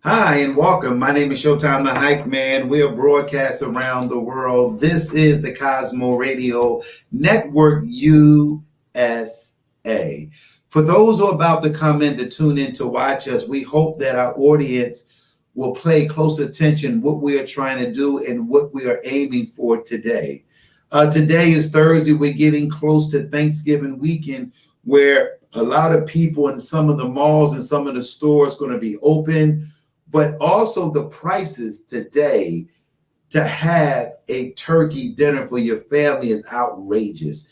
Hi and welcome. My name is Showtime the Hype, man. We are broadcast around the world. This is the Cosmo Radio Network USA. For those who are about to come in to tune in to watch us, we hope that our audience will pay close attention what we are trying to do and what we are aiming for today. Today is Thursday. We're getting close to Thanksgiving weekend where a lot of people in some of the malls and some of the stores going to be open, but also the prices today to have a turkey dinner for your family is outrageous.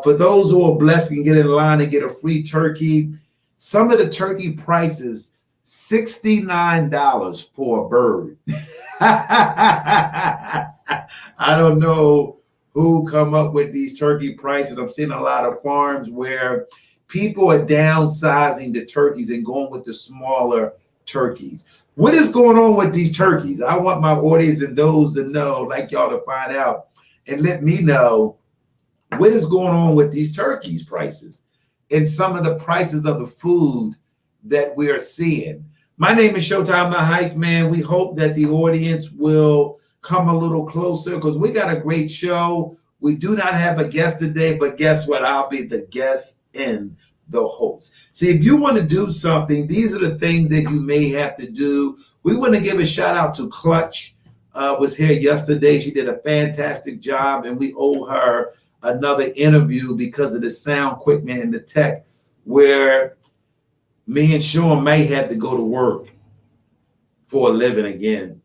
For those who are blessed and get in line and get a free turkey, some of the turkey prices $69 for a bird. I don't know who come up with these turkey prices. I'm seeing a lot of farms where people are downsizing the turkeys and going with the smaller turkeys. What is going on with these turkeys? I want my audience and those to know, like y'all, to find out and let me know what is going on with these turkeys prices and some of the prices of the food that we are seeing. My name is Showtime the Hype, man. We hope that the audience will come a little closer because we got a great show. We do not have a guest today, but guess what? I'll be the guest in the host. See, if you want to do something, these are the things that you may have to do. We want to give a shout out to Clutch. Was here yesterday. She did a fantastic job, and we owe her another interview because of the sound equipment and the tech, where me and Sean may have to go to work for a living again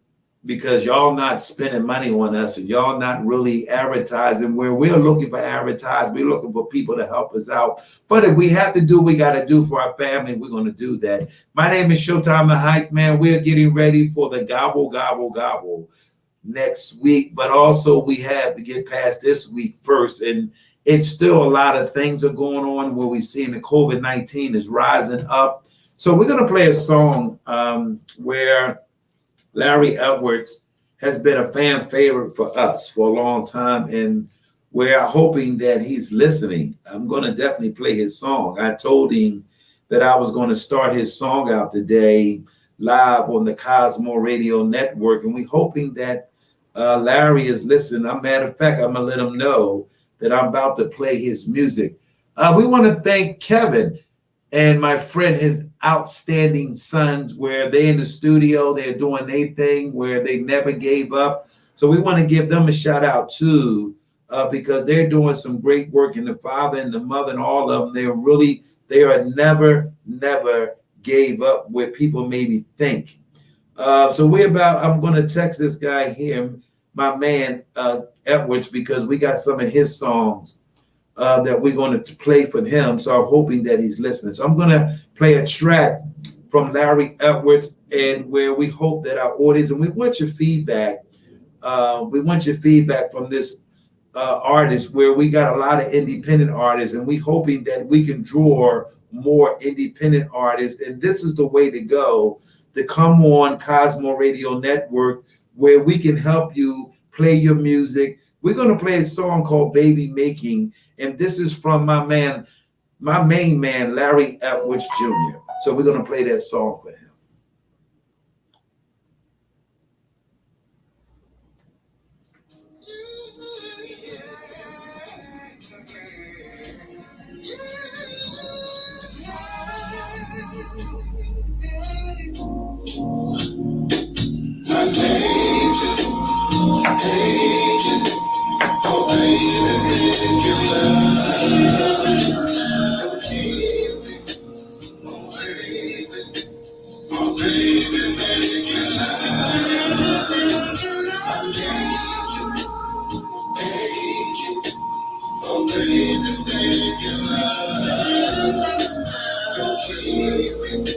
because y'all not spending money on us and y'all not really advertising where we're looking for advertising. We're looking for people to help us out. But if we have to do what we got to do for our family, we're going to do that. My name is Showtime the Hype, man. We're getting ready for the gobble, gobble, gobble next week. But also we have to get past this week first. And it's still a lot of things are going on where we're seeing the COVID-19 is rising up. So we're going to play a song where Larry Edwards has been a fan favorite for us for a long time, and we're hoping that he's listening. I'm going to definitely play his song. I told him that I was going to start his song out today live on the Cosmo Radio Network, and we're hoping that Larry is listening. As a matter of fact, I'm going to let him know that I'm about to play his music. We want to thank Kevin and my friend, his outstanding sons, where they in the studio, they're doing their thing, where they never gave up. So we want to give them a shout out too, because they're doing some great work. And the father and the mother and all of them, they are never gave up where people maybe think. I'm going to text this guy here, my man Edwards, because we got some of his songs that we're going to play for him. So I'm hoping that he's listening. So I'm going to play a track from Larry Edwards, and where we hope that our audience, and we want your feedback. We want your feedback from this artist, where we got a lot of independent artists, and we hoping that we can draw more independent artists. And this is the way to go, to come on Cosmo Radio Network, where we can help you play your music. We're going to play a song called Baby Making, and this is from my main man, Larry Edwards Jr. So we're going to play that song for him. My name is Agent. Oh, baby, make you love. Don't keep me waiting. Oh, baby, make you love. My name is Agent. Oh, baby, make you love. Don't keep me waiting.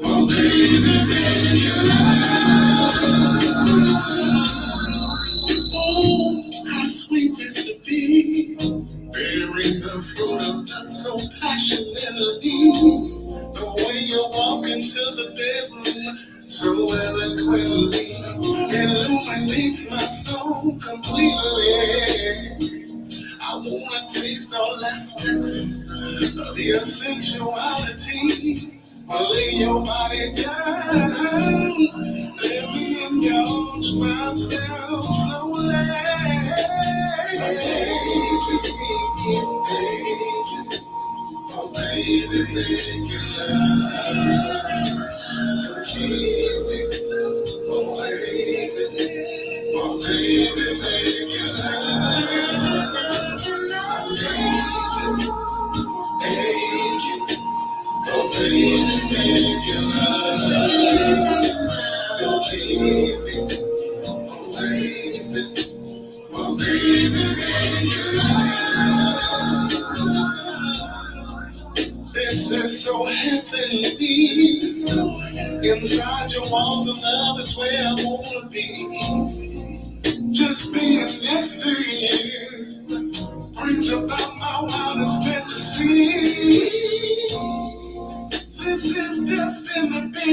Oh, baby, make you love. Oh, how sweet is the bee, bearing the fruit of love so passionately. The way you walk into the bedroom so eloquently illuminates my soul completely. I wanna taste all aspects of your sensuality. But lay your body down. Let me indulge myself slowly. Oh, baby, making love. Oh, baby, making this is so heavenly. Inside your walls of love is where I wanna be. Just being next to you brings about my wildest fantasy. This is destined to be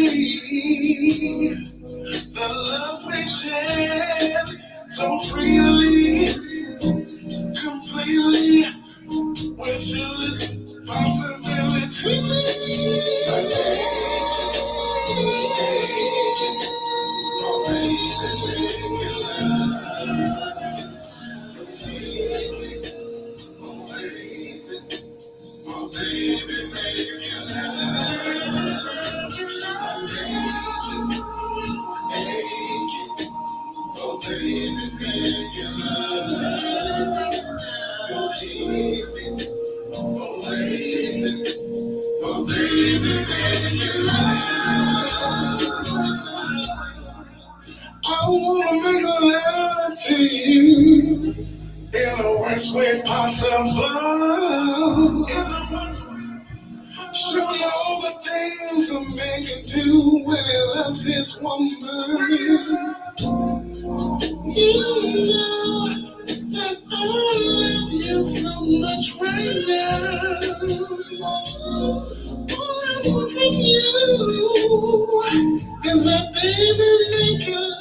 the love we share so freely, completely, with endless possibility. I wanna make love to you in the worst way possible. Show you all the things a man can do when he loves his woman. You know that I love you so much right now. All I want from you is a baby making love.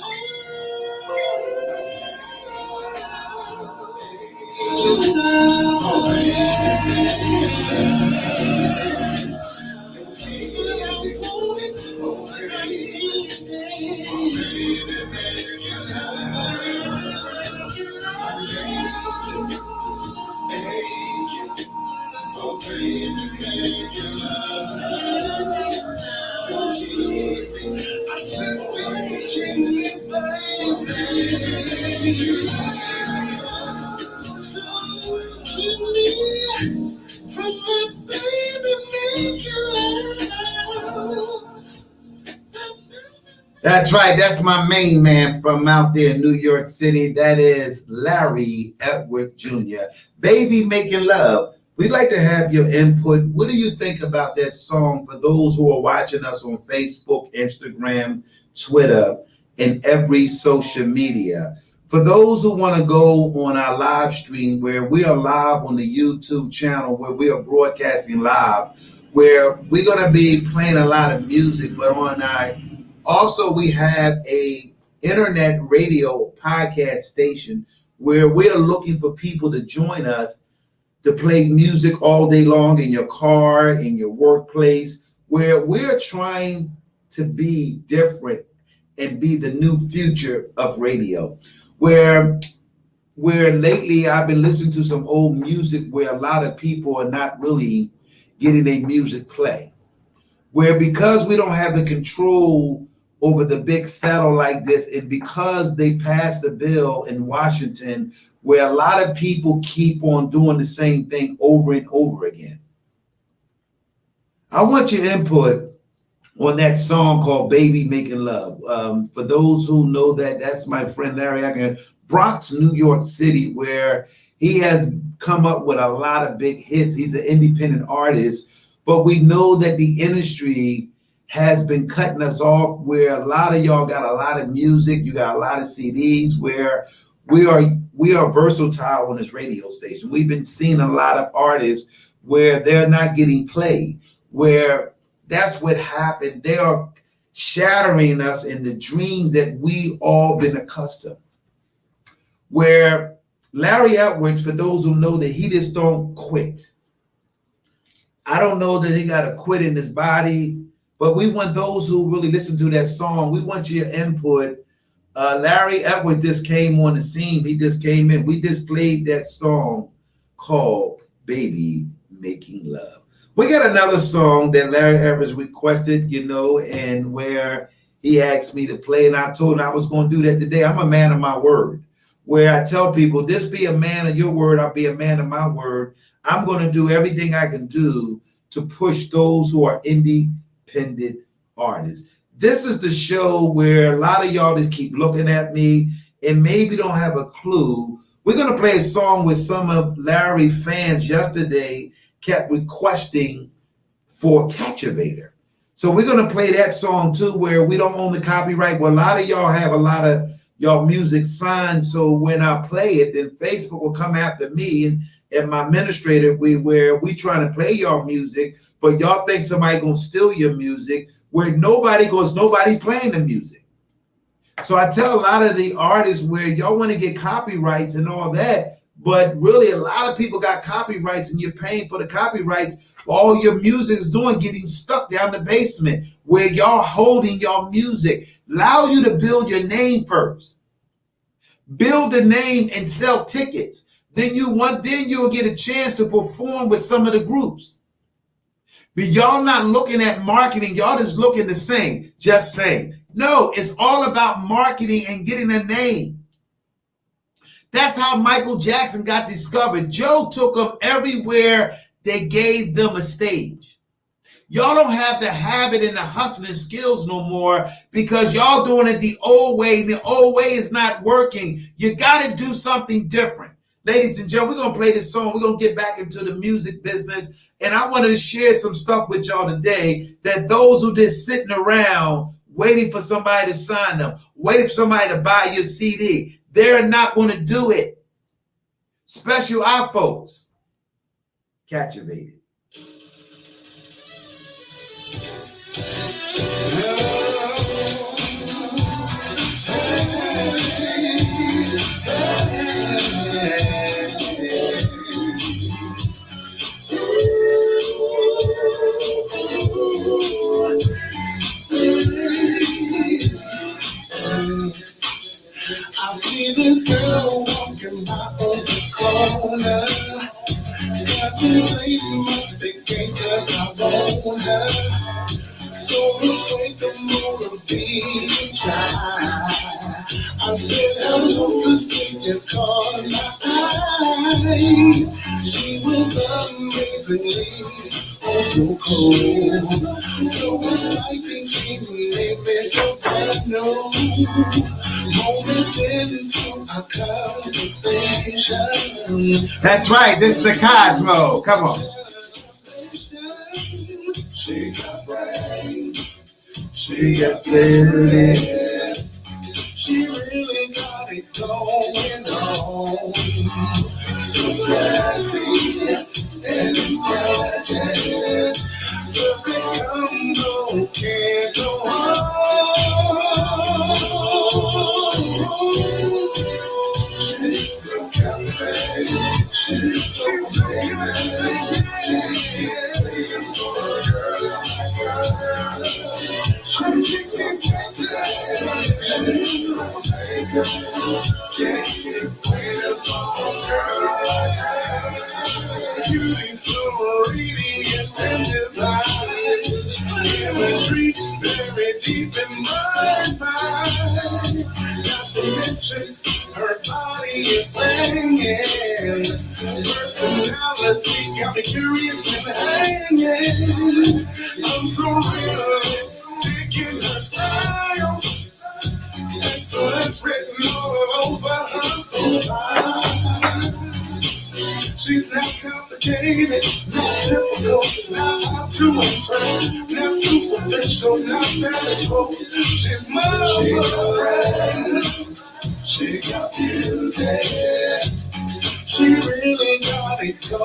I said, don't keep me, baby. Don't keep me from my baby making love. That's right. That's my main man from out there in New York City. That is Larry Edward Jr. Baby Making Love. We'd like to have your input. What do you think about that song for those who are watching us on Facebook, Instagram, Twitter, and every social media? For those who want to go on our live stream, where we are live on the YouTube channel, where we are broadcasting live, where we're going to be playing a lot of music, but on our also we have a internet radio podcast station where we are looking for people to join us to play music all day long in your car, in your workplace, where we're trying to be different and be the new future of radio. Where lately I've been listening to some old music where a lot of people are not really getting their music play. Where because we don't have the control over the big saddle like this, and because they passed a bill in Washington where a lot of people keep on doing the same thing over and over again. I want your input on that song called Baby Making Love. For those who know that, that's my friend Larry Acker, Bronx, New York City, where he has come up with a lot of big hits. He's an independent artist, but we know that the industry has been cutting us off, where a lot of y'all got a lot of music, you got a lot of CDs, where we are versatile on this radio station. We've been seeing a lot of artists where they're not getting played, where that's what happened. They are shattering us in the dreams that we all been accustomed. Where Larry Edwards, for those who know that he just don't quit. I don't know that he got to quit in his body, But we want those who really listen to that song, we want your input. Larry Edwards just came on the scene. He just came in. We just played that song called Baby Making Love. We got another song that Larry Edwards requested, and where he asked me to play, and I told him I was going to do that today. I'm a man of my word, where I tell people, just be a man of your word, I'll be a man of my word. I'm going to do everything I can do to push those who are independent artists. This is the show where a lot of y'all just keep looking at me and maybe don't have a clue. We're going to play a song with some of Larry fans yesterday kept requesting for Catchavator. So we're going to play that song too, where we don't own the copyright. Well, a lot of y'all have a lot of y'all music signed. So when I play it, then Facebook will come after me and my administrator, where we trying to play y'all music, but y'all think somebody going to steal your music, where nobody's playing the music. So I tell a lot of the artists where y'all want to get copyrights and all that, but really a lot of people got copyrights and you're paying for the copyrights. All your music is doing getting stuck down the basement where y'all holding y'all music. Allow you to build your name first. Build the name and sell tickets. Then you'll get a chance to perform with some of the groups. But y'all not looking at marketing, y'all just looking to sing, just saying. No, it's all about marketing and getting a name. That's how Michael Jackson got discovered. Joe took him everywhere they gave them a stage. Y'all don't have the habit and the hustling skills no more because y'all doing it the old way, and the old way is not working. You got to do something different. Ladies and gentlemen, we're going to play this song. We're going to get back into the music business. And I wanted to share some stuff with y'all today that those who just sitting around waiting for somebody to sign them, waiting for somebody to buy your CD, they're not going to do it. Special our folks. Catchavated. I see this girl walking by on the corner. Got the lady must be gay 'cause I want her. So we break the motor being shy. I said, hello, sister, you caught my eye. She was amazingly so cold. So enlightening, she made me feel bad, no. Moments into a conversation. That's right. This is the Cosmo. Come on. She got brains. She got flair. She really got it going on. So sassy and intelligent. Perfect combo can't go on. She's so captivating. She's so amazing. She's for a girl like her. She's so captivating. She's so amazing. Can't keep waiting for a girl like her. Beauty so radiant and divine. Imagery very deep in my mind. Not to mention her body is banging. Personality got me curious and hanging. I'm so real, digging her style. Excellence written all over her profile. She's not complicated, not typical, not hard to impress, not superficial, not manageable. She's marvelous. She got beauty. She really got it going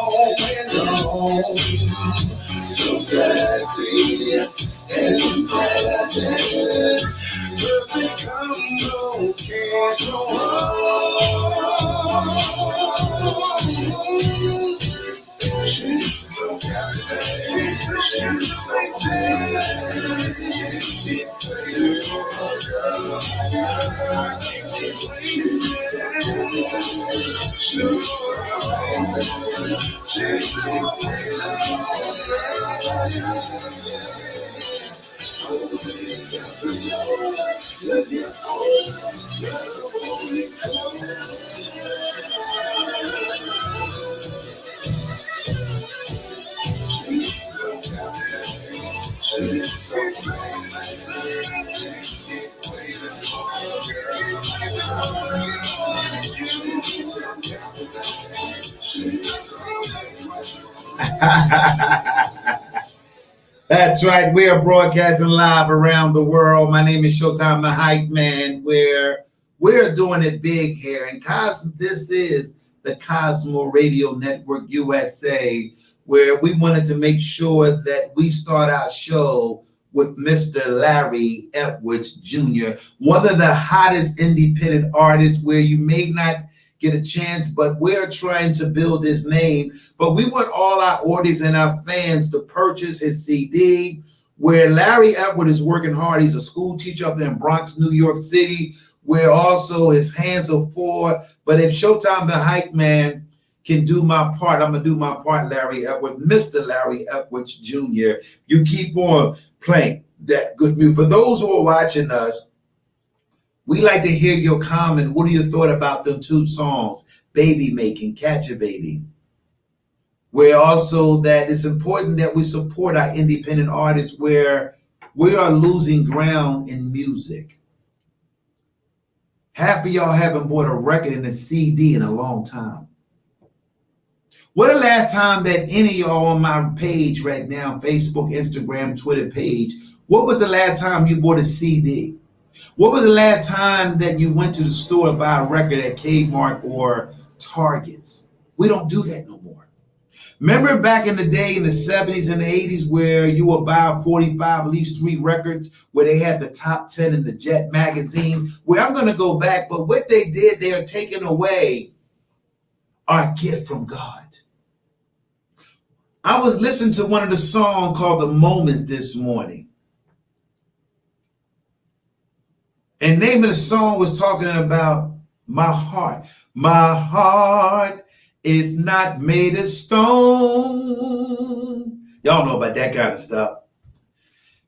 on. So sexy and intelligent. Perfect combo can't go on. She's so captivating. She's so captivating. That's right. We are broadcasting live around the world. My name is Showtime the Hype Man, where we're doing it big here. And this is the Cosmo Radio Network USA, where we wanted to make sure that we start our show with Mr. Larry Edwards Jr., one of the hottest independent artists where you may not get a chance, but we're trying to build his name. But we want all our audience and our fans to purchase his CD, where Larry Edwards is working hard. He's a school teacher up in Bronx, New York City, where also his hands are full. But if Showtime the Hype Man can do my part, I'm going to do my part, Larry Edwards, Mr. Larry Edwards Jr. You keep on playing that good music. For those who are watching us, we like to hear your comment. What are your thoughts about them two songs, Baby Making, Captivating? Where also that it's important that we support our independent artists where we are losing ground in music. Half of y'all haven't bought a record and a CD in a long time. When the last time that any of y'all on my page right now, Facebook, Instagram, Twitter page, what was the last time you bought a CD? What was the last time that you went to the store to buy a record at Kmart or Targets? We don't do that no more. Remember back in the day in the 70s and the 80s where you would buy 45, at least 3 records, where they had the top 10 in the Jet magazine? Where I'm going to go back, but what they did, they are taking away our gift from God. I was listening to one of the songs called The Moments this morning. And the name of the song was talking about my heart. My heart is not made of stone. Y'all know about that kind of stuff.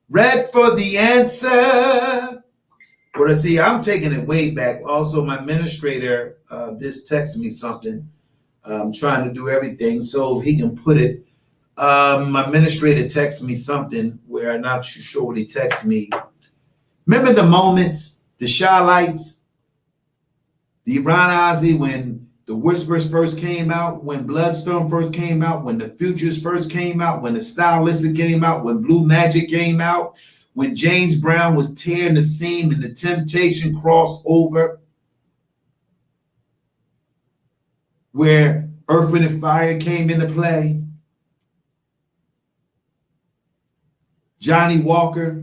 Read for the answer. Well, let's see, I'm taking it way back. Also, my administrator just texted me something. I'm trying to do everything so he can put it. My administrator texted me something where I'm not sure what he texted me. Remember the moments? The Shy Lights, the Ron Ozzy, when the Whispers first came out, when Bloodstone first came out, when the Futures first came out, when the Stylistic came out, when Blue Magic came out, when James Brown was tearing the seam and the Temptation crossed over, where Earth, Wind and Fire came into play, Johnny Walker,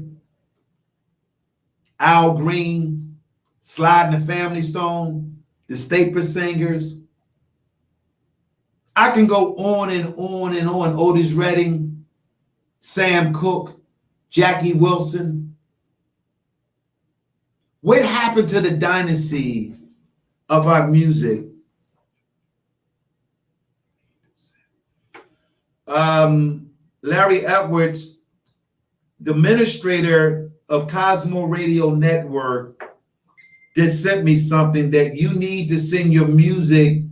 Al Green, Slide and the Family Stone, the Staple Singers. I can go on and on and on. Otis Redding, Sam Cooke, Jackie Wilson. What happened to the dynasty of our music? Larry Edwards, the administrator of Cosmo Radio Network, just sent me something that you need to send your music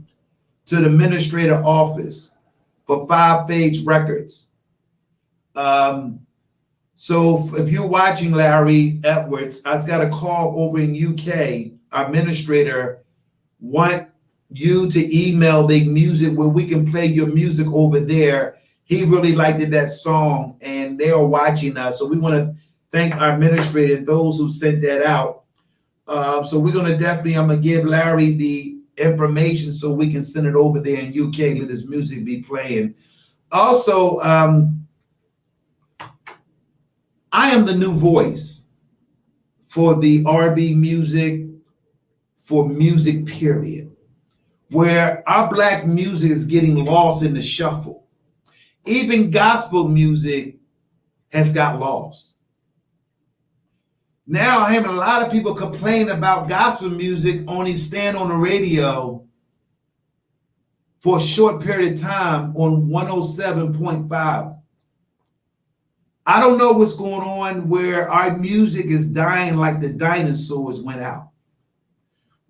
to the administrator office for 5-page records. So if you're watching, Larry Edwards, I've got a call over in UK. Our administrator want you to email the music where we can play your music over there. He really liked that song and they are watching us. So we want to thank our administrator and those who sent that out. So we're going to definitely, I'm going to give Larry the information so we can send it over there in UK, let his music be playing. Also, I am the new voice for the R&B music, for music period, where our Black music is getting lost in the shuffle. Even gospel music has got lost. Now I'm having a lot of people complain about gospel music only staying on the radio for a short period of time on 107.5. I don't know what's going on where our music is dying like the dinosaurs went out.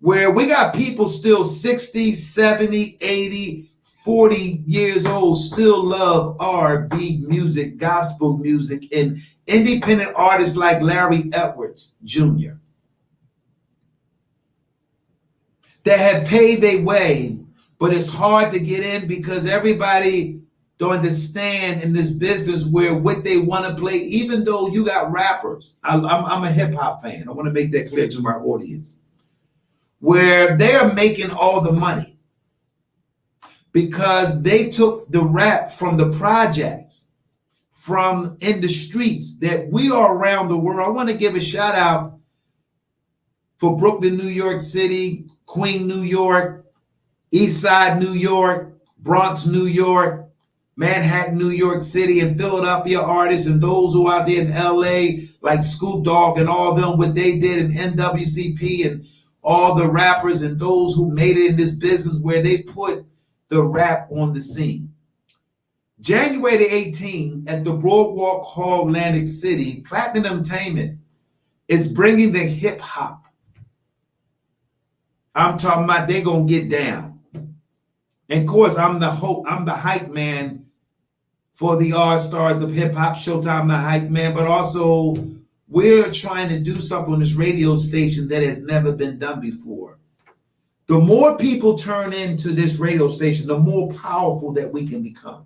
Where we got people still 60, 70, 80, 40 years old still love R&B music, gospel music, and independent artists like Larry Edwards Jr. that have paid their way, but it's hard to get in because everybody don't understand in this business where what they want to play, even though you got rappers. I'm a hip hop fan. I want to make that clear to my audience. Where they are making all the money because they took the rap from the projects, from in the streets that we are around the world. I want to give a shout out for Brooklyn, New York City, Queen, New York, East Side, New York, Bronx, New York, Manhattan, New York City, and Philadelphia artists, and those who are out there in LA, like Scoop Dogg and all them, what they did in NWCP, and all the rappers and those who made it in this business where they put the rap on the scene. January 18 at the Boardwalk Hall, Atlantic City, Platinum Entertainment is bringing the hip hop. I'm talking about they gonna get down. And of course, I'm the hype man for the All-Stars of Hip Hop, Showtime the Hype man, but also we're trying to do something on this radio station that has never been done before. The more people turn into this radio station, the more powerful that we can become.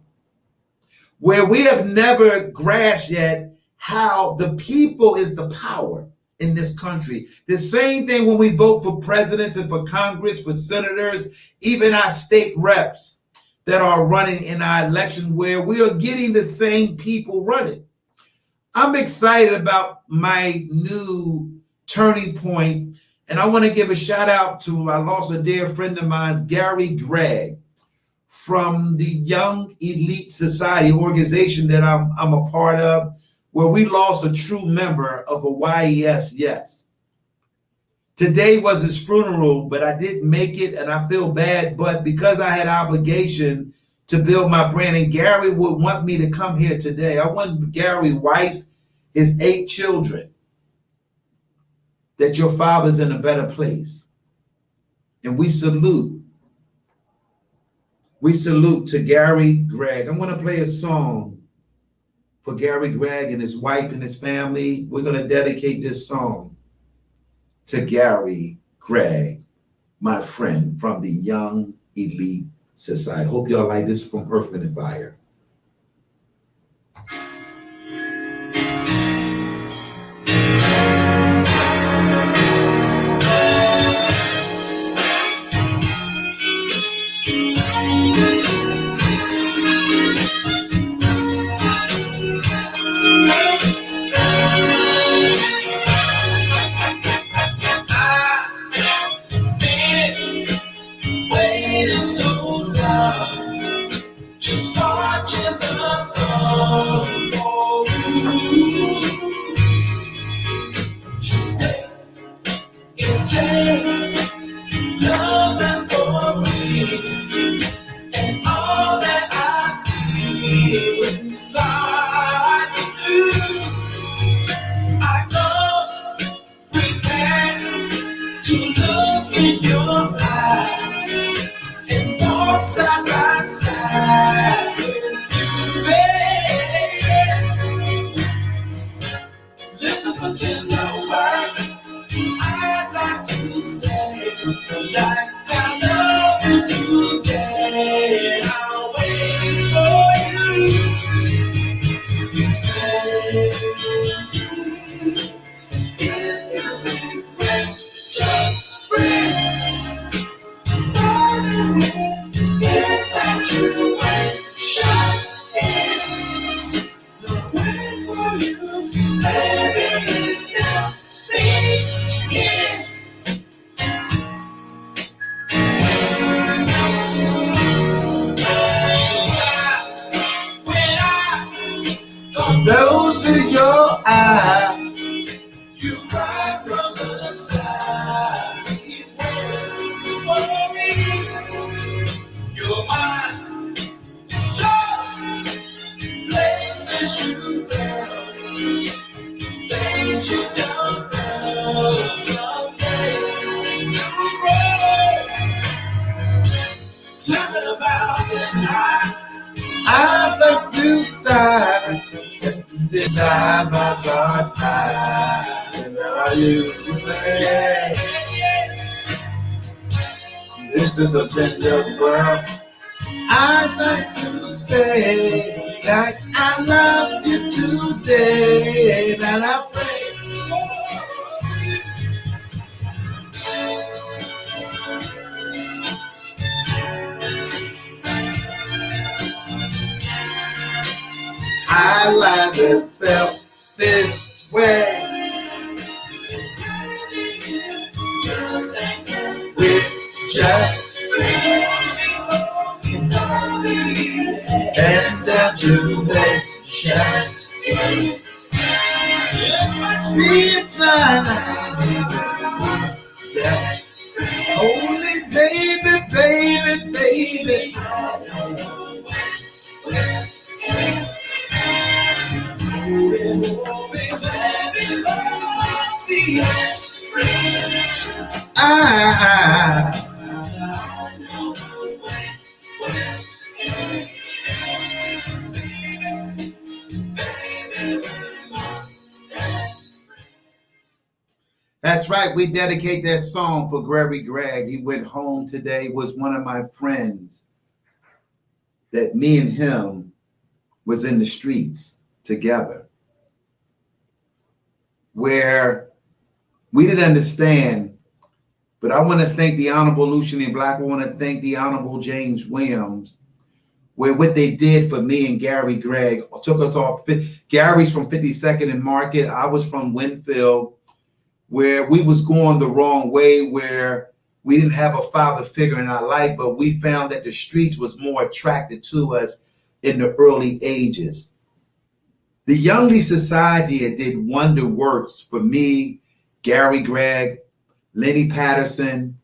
Where we have never grasped yet how the people is the power in this country. The same thing when we vote for presidents and for Congress, for senators, even our state reps that are running in our election, where we are getting the same people running. I'm excited about my new turning point, and I want to give a shout out to, I lost a dear friend of mine, Gary Gregg, from the Young Elite Society organization that I'm a part of, where we lost a true member of a YES Yes. Today was his funeral, but I didn't make it, and I feel bad, but because I had obligation to build my brand, and Gary would want me to come here today. I want Gary's wife, his 8 children, that your father's in a better place. And we salute to Gary Gregg. I'm gonna play a song for Gary Gregg and his wife and his family. We're gonna dedicate this song to Gary Gregg, my friend from the Young Elite Society. Hope y'all like this from Earth, Wind and Fire. things you don't know. Someday you'll grow. Learn about tonight. I let you side. Beside my God, and are you? Yeah. This is the tender world. I'd like to say that I love you today, and I pray. I never felt this way. With just and the duration. It's yeah. Only baby, baby, baby. That's right. We dedicate that song for Gregory Gregg. He went home today, was one of my friends that me and him was in the streets together, where we didn't understand. But I want to thank the Honorable Lucian Black. I want to thank the Honorable James Williams, where what they did for me and Gary Gregg took us off. Gary's from 52nd and Market. I was from Winfield, where we was going the wrong way, where we didn't have a father figure in our life, but we found that the streets was more attracted to us in the early ages. The Youngly Society did wonder works for me, Gary Gregg, Lenny Patterson,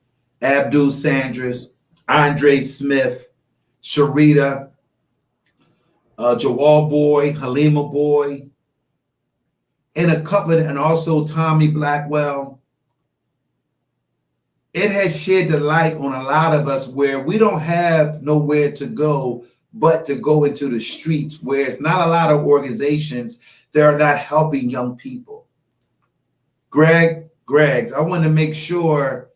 Abdul Sanders, Andre Smith, Sharita, Jawal Boy, Halima Boy, and a couple, and also Tommy Blackwell. It has shed the light on a lot of us where we don't have nowhere to go but to go into the streets, where it's not a lot of organizations that are not helping young people. Greggs, I want to make sure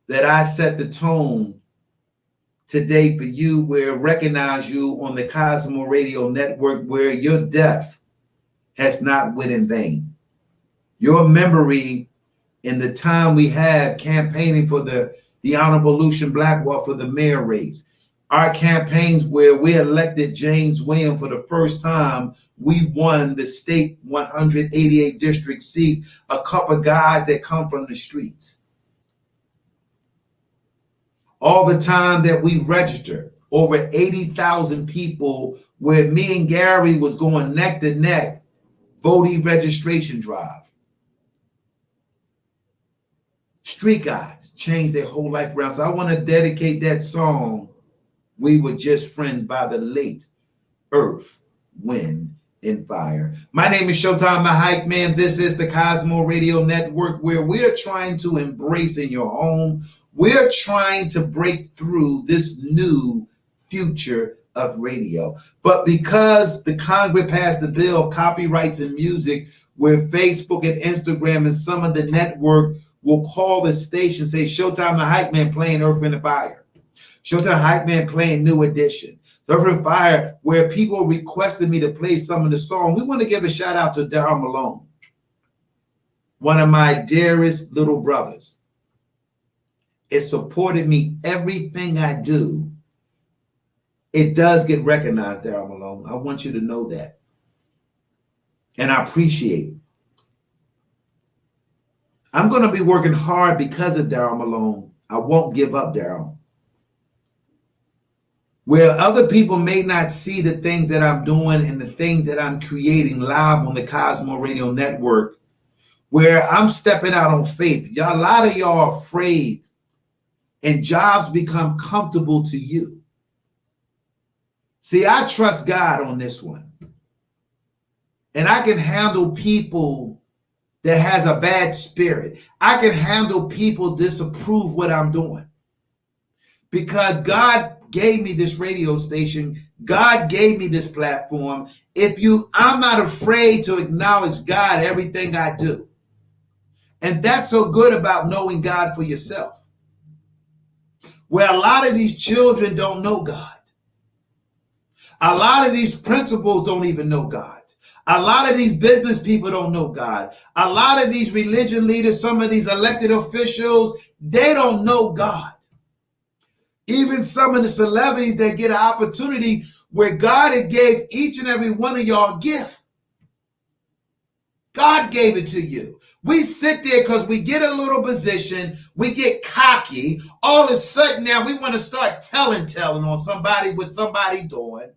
that I set the tone today for you, where recognize you on the Cosmo Radio Network, where your death has not went in vain. Your memory in the time we had campaigning for the Honorable Lucian Blackwell for the mayor race, our campaigns where we elected James Williams for the first time, we won the state 188 district seat, a couple of guys that come from the streets. All the time that we registered, over 80,000 people, where me and Gary was going neck to neck, voting registration drive. Street guys changed their whole life around. So I want to dedicate that song, We Were Just Friends, by the late Earth, Wind, and Fire. My name is Showtime the Hype, man. This is the Cosmo Radio Network, where we are trying to embrace in your home. We're trying to break through this new future of radio. But because the Congress passed the bill of copyrights in music, where Facebook and Instagram and some of the network will call the station, say, Showtime the Hype Man playing Earth, Wind, and Fire. Showtime the Hype Man playing New Edition. Earth, Wind, and Fire, where people requested me to play some of the song. We want to give a shout out to Darryl Malone, one of my dearest little brothers. It supported me everything I do. It does get recognized, Darryl Malone. I want you to know that. And I appreciate it. I'm going to be working hard because of Darryl Malone. I won't give up, Darryl. Where other people may not see the things that I'm doing and the things that I'm creating live on the Cosmo Radio Network, where I'm stepping out on faith. Y'all, a lot of y'all are afraid, and jobs become comfortable to you. See, I trust God on this one. And I can handle people that has a bad spirit. I can handle people disapprove what I'm doing because God gave me this radio station. God gave me this platform. I'm not afraid to acknowledge God everything I do. And that's so good about knowing God for yourself. Where a lot of these children don't know God. A lot of these principals don't even know God. A lot of these business people don't know God. A lot of these religion leaders, some of these elected officials, they don't know God. Even some of the celebrities that get an opportunity where God had gave each and every one of y'all a gift. God gave it to you. We sit there because we get a little position, we get cocky. All of a sudden now we want to start telling on somebody what somebody doing.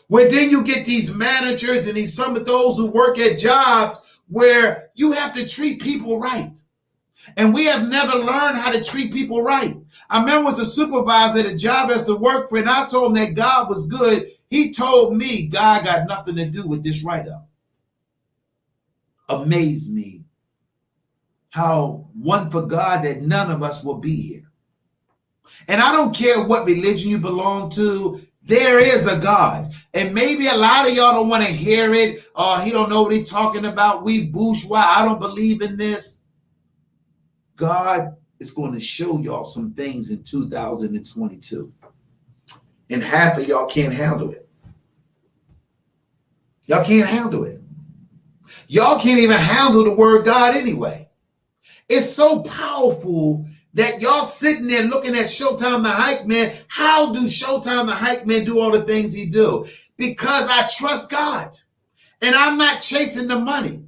Where then you get these managers and some of those who work at jobs where you have to treat people right. And we have never learned how to treat people right. I remember as a supervisor at a job as to work for, and I told him that God was good. He told me God got nothing to do with this write-up. Amazed me how one for God that none of us will be here. And I don't care what religion you belong to, there is a God. And maybe a lot of y'all don't want to hear it, or he don't know what he's talking about. We bourgeois, I don't believe in this. God is going to show y'all some things in 2022. And half of y'all can't handle it. Y'all can't handle it. Y'all can't even handle the word God anyway. It's so powerful that y'all sitting there looking at Showtime the Hype Man. How do Showtime the Hype Man do all the things he do? Because I trust God. And I'm not chasing the money.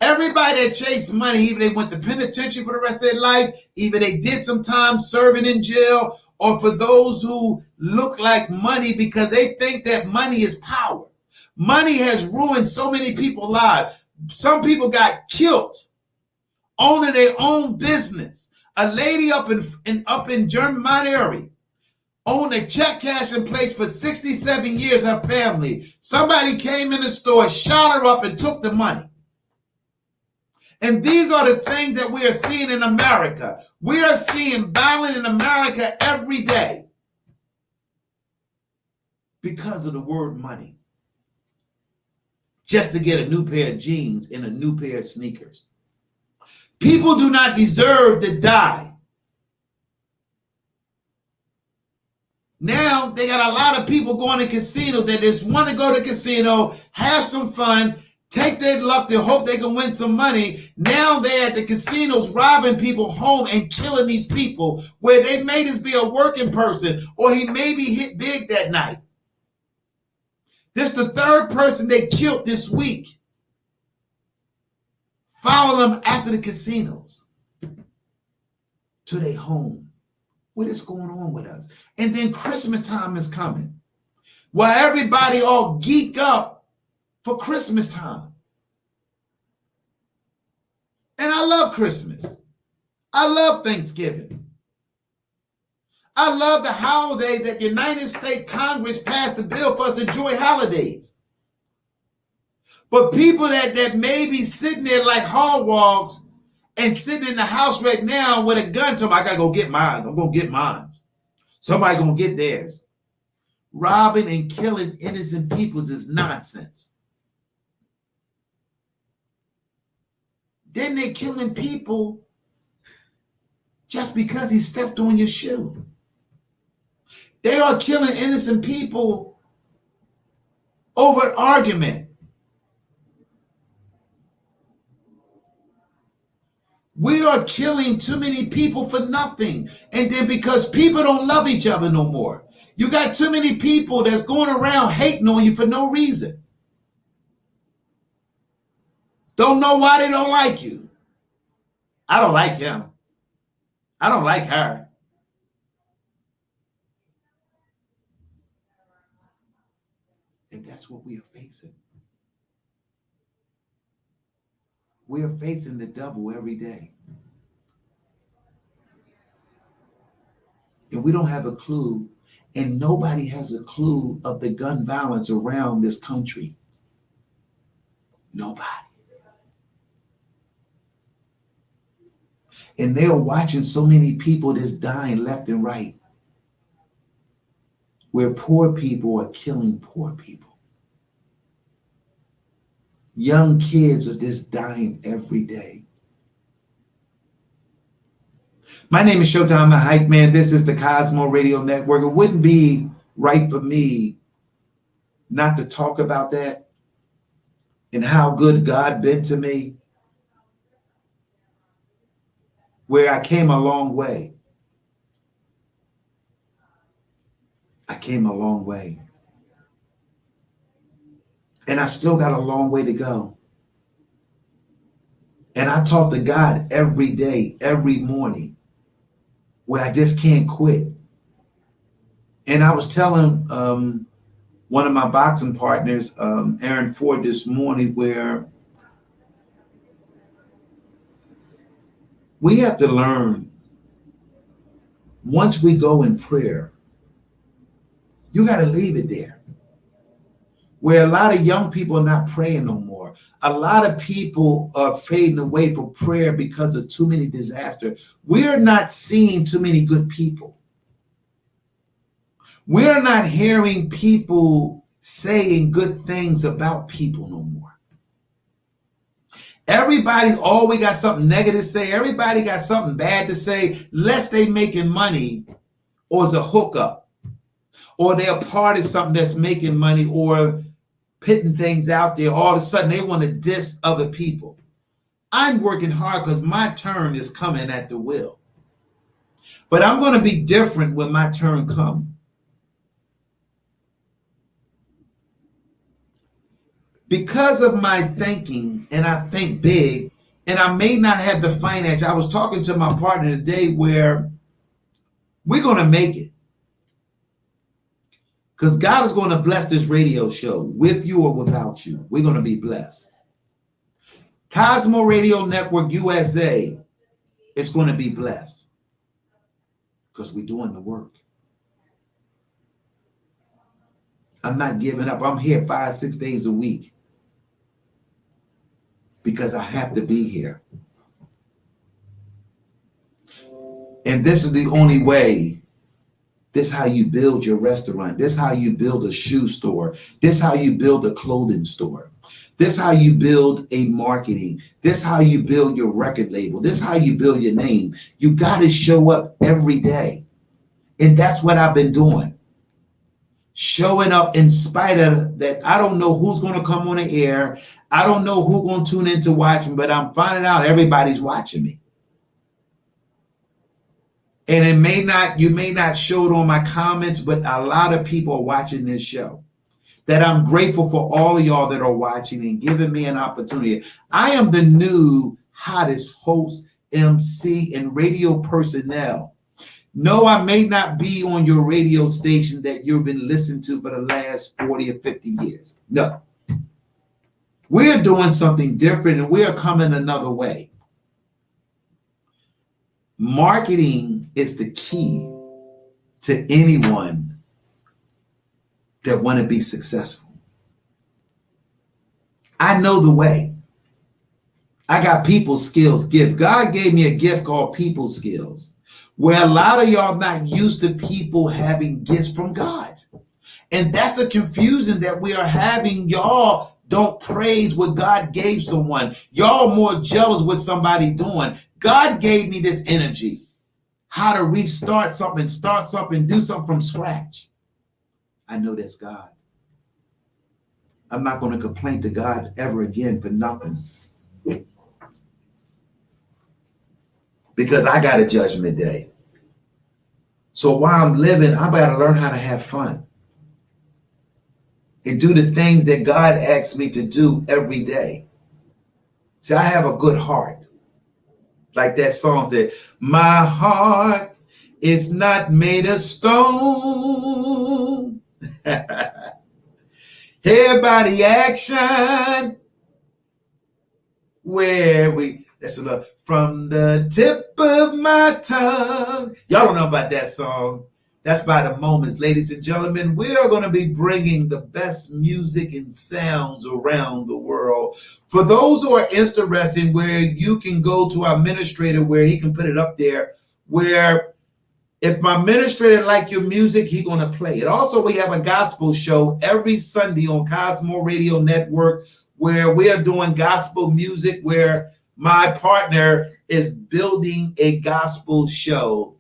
Everybody that chased money, either they went to penitentiary for the rest of their life, either they did some time serving in jail, or for those who look like money because they think that money is power. Money has ruined so many people's lives. Some people got killed owning their own business. A lady up in Germany owned a check cashing place for 67 years, her family. Somebody came in the store, shot her up, and took the money. And these are the things that we are seeing in America. We are seeing violence in America every day because of the word money. Just to get a new pair of jeans and a new pair of sneakers. People do not deserve to die. Now they got a lot of people going to casinos that just want to go to casino, have some fun, take their luck to hope they can win some money. Now they're at the casinos robbing people home and killing these people where they may just be a working person or he may be hit big that night. This is the third person they killed this week. Follow them after the casinos to their home. What is going on with us? And then Christmas time is coming. While everybody all geek up for Christmas time. And I love Christmas. I love Thanksgiving. I love the holiday that the United States Congress passed the bill for us to enjoy holidays. But people that may be sitting there like hogwags and sitting in the house right now with a gun to them, I gotta go get mine. I'm gonna get mine. Somebody gonna get theirs. Robbing and killing innocent people is nonsense. Then they're killing people just because he stepped on your shoe. They are killing innocent people over an argument. We are killing too many people for nothing. And then because people don't love each other no more. You got too many people that's going around hating on you for no reason. Don't know why they don't like you. I don't like him. I don't like her. And that's what we are facing. We are facing the devil every day. And we don't have a clue, and nobody has a clue of the gun violence around this country. Nobody. And they're watching so many people just dying left and right, where poor people are killing poor people. Young kids are just dying every day. My name is Showtime the Hype, man. This is the Cosmo Radio Network. It wouldn't be right for me not to talk about that and how good God been to me, where I came a long way. I came a long way. And I still got a long way to go. And I talk to God every day, every morning, where I just can't quit. And I was telling one of my boxing partners, Aaron Ford, this morning, where we have to learn, once we go in prayer, you got to leave it there. Where a lot of young people are not praying no more. A lot of people are fading away from prayer because of too many disasters. We're not seeing too many good people. We're not hearing people saying good things about people no more. Everybody always got something negative to say. Everybody got something bad to say, lest they making money or it's a hookup, or they're a part of something that's making money or putting things out there. All of a sudden they want to diss other people. I'm working hard because my turn is coming at the will. But I'm going to be different when my turn comes. Because of my thinking, and I think big, and I may not have the finance. I was talking to my partner today where we're going to make it. Because God is going to bless this radio show with you or without you. We're going to be blessed. Cosmo Radio Network USA is going to be blessed because we're doing the work. I'm not giving up. I'm here 5-6 days a week because I have to be here. And this is the only way. This is how you build your restaurant. This is how you build a shoe store. This is how you build a clothing store. This is how you build a marketing. This is how you build your record label. This is how you build your name. You got to show up every day. And that's what I've been doing. Showing up in spite of that. I don't know who's going to come on the air. I don't know who's going to tune in to watch me, but I'm finding out everybody's watching me. And you may not show it on my comments, but a lot of people are watching this show. That I'm grateful for all of y'all that are watching and giving me an opportunity. I am the new hottest host, MC, and radio personnel. No, I may not be on your radio station that you've been listening to for the last 40 or 50 years. No. We're doing something different and we are coming another way. Marketing is the key to anyone that want to be successful. I know the way. I got people skills gift. God gave me a gift called people skills, where a lot of y'all not used to people having gifts from God. And that's the confusion that we are having. Y'all don't praise what God gave someone. Y'all more jealous what somebody doing. God gave me this energy, how to restart something, start something, do something from scratch. I know that's God. I'm not going to complain to God ever again for nothing. Because I got a judgment day. So while I'm living, I got to learn how to have fun. And do the things that God asks me to do every day. See, I have a good heart. Like that song said, my heart is not made of stone. Everybody action. That's a love from the tip of my tongue. Y'all don't know about that song. That's by the moments. Ladies and gentlemen, we are going to be bringing the best music and sounds around the world. For those who are interested, where you can go to our administrator where he can put it up there, where if my administrator like your music, he's going to play it. Also, we have a gospel show every Sunday on Cosmo Radio Network where we are doing gospel music, where my partner is building a gospel show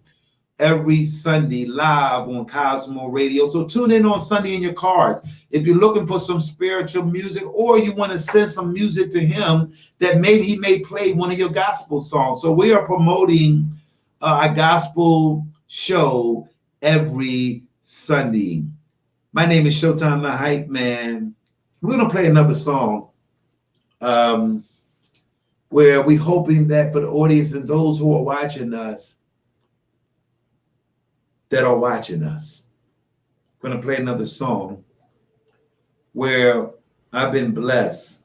every Sunday live on Cosmo Radio. So tune in on Sunday in your cars. If you're looking for some spiritual music, or you want to send some music to him that maybe he may play one of your gospel songs. So we are promoting a gospel show every Sunday. My name is Showtime the Hype Man. We're going to play another song where we're hoping that for the audience and those who are watching us, that are watching us. I'm going to play another song where I've been blessed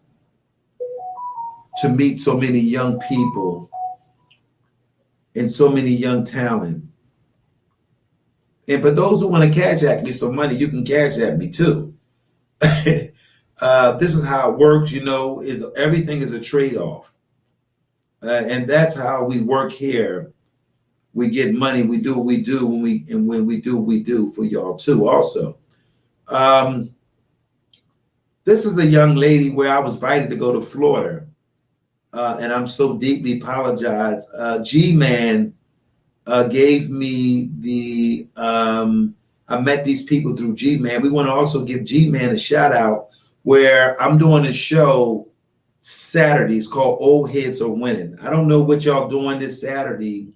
to meet so many young people and so many young talent. And for those who want to cash at me some money, you can cash at me too. This is how it works, is everything is a trade-off. And that's how we work here. We get money. We do what we do when we do what we do for y'all too. Also, this is a young lady where I was invited to go to Florida, and I'm so deeply apologize. G-Man gave me the. I met these people through G-Man. We want to also give G-Man a shout out where I'm doing a show Saturdays called Old Heads Are Winning. I don't know what y'all doing this Saturday.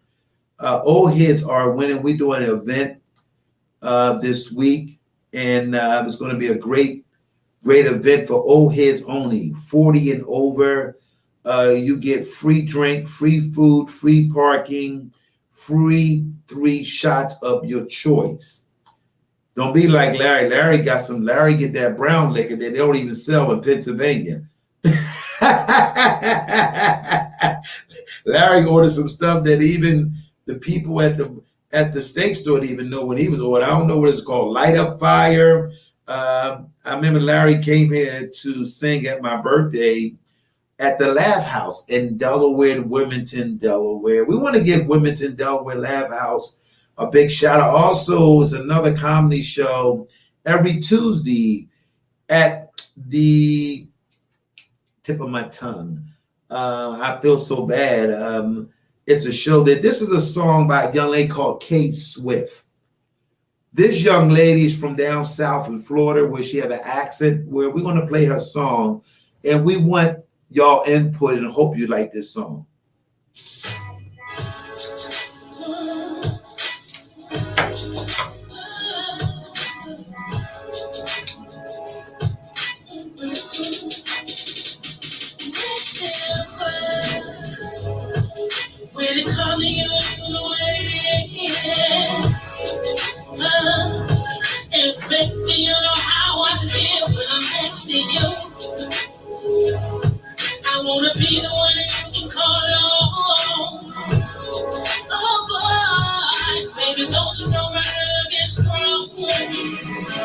Old Heads Are Winning. We're doing an event this week, and it's going to be a great event for old heads only, 40 and over. You get free drink, free food, free parking, free 3 shots of your choice. Don't be like Larry. Larry get that brown liquor that they don't even sell in Pennsylvania. Larry ordered some stuff that even the people at the steak store didn't even know what he was ordering. I don't know what it's called. Light Up Fire. I remember Larry came here to sing at my birthday at the Laugh House in Delaware, Wilmington, Delaware. We want to give Wilmington, Delaware Laugh House a big shout out. Also, it's another comedy show every Tuesday at the tip of my tongue. I feel so bad. It's a show this is a song by a young lady called Kate Swift. This young lady's from down south in Florida where she have an accent, where we're going to play her song, and we want y'all input and hope you like this song.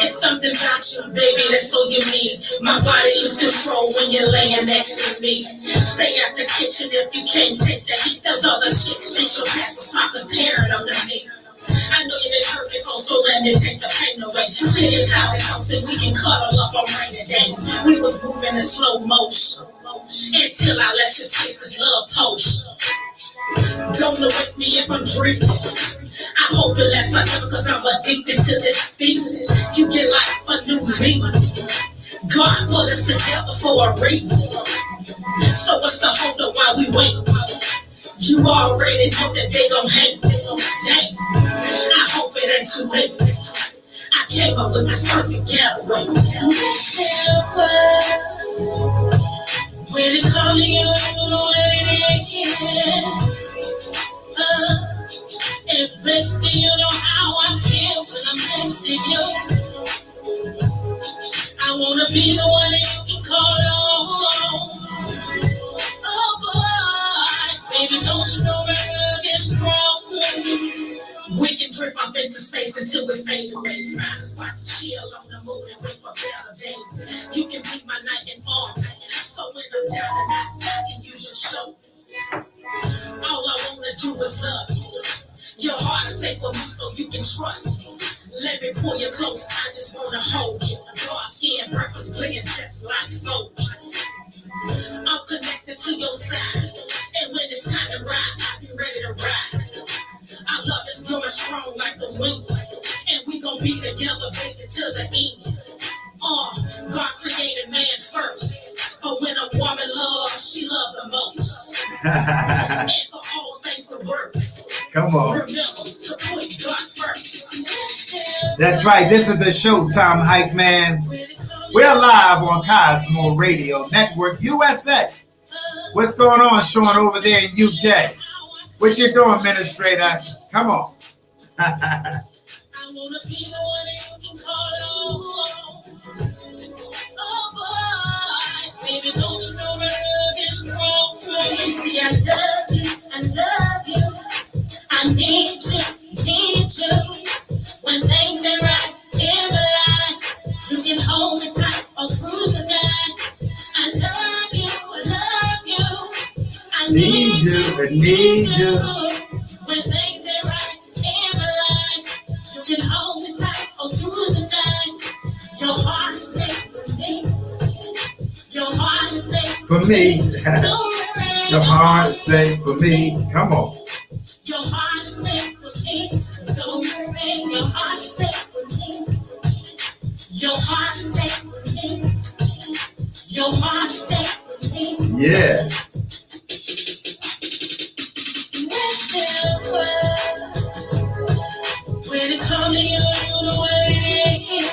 Something about you, baby, that's so unique. My body lose control when you're laying next to me. Stay out the kitchen if you can't take the heat. Those other chicks, they should pass, so stop comparing them to me. I know you've been hurt before, so let me take the pain away. Clear your closet house and we can cuddle up on rainy days. We was moving in slow motion until I let you taste this love potion. Don't look at me if I'm drinking. I hope it lasts forever, cause I'm addicted to this feeling. You get like a new me. God put us together for a reason. So what's the hold up while we wait? You already know that they gon' hate. Dang, I hope it ain't too late. I came up with this perfect getaway. When it comes to you, you know everything. And baby, you know how I feel when I'm next to you. I wanna be the one that you can call on. Oh boy, baby, don't you know my love is strong? We can drink trip off into space until we fade away. Find a spot to chill on the moon and wait for better days. You can be my night and all. So when I'm down and out, I can use your show. All I wanna do is love you. Your heart is safe for me, so you can trust me. Let me pull you close, I just wanna hold you. Dark skin, purpose, playing just like soldiers. I'm connected to your side, and when it's time to ride, I'll be ready to ride. Our love is growing strong like the wind, and we gon' be together, baby, till the end. God created man first, but when a woman loves, she loves the most. And for all things to work, come on. Remember to put God first. That's right. This is the Showtime Hype, man. We're live on Cosmo Radio Network USA. What's going on, Sean, over there in UK? What you doing, administrator? Come on. I wanna be the one that you can call on. Oh boy, baby, don't you know my love is strong? You see, I love you, I love you. I need you. When things ain't right in my life, you can hold me tight all through the night. I love you, I love you. I need you. When things ain't right in my life, you can hold me tight all through the night. Your heart is safe for me. Your heart is safe for me. Your heart is safe for me. Come on. Your heart is safe for me. So your heart is safe for me. Your heart is safe for me. Your heart is safe for me. Yeah. When it comes to you, you know what it is.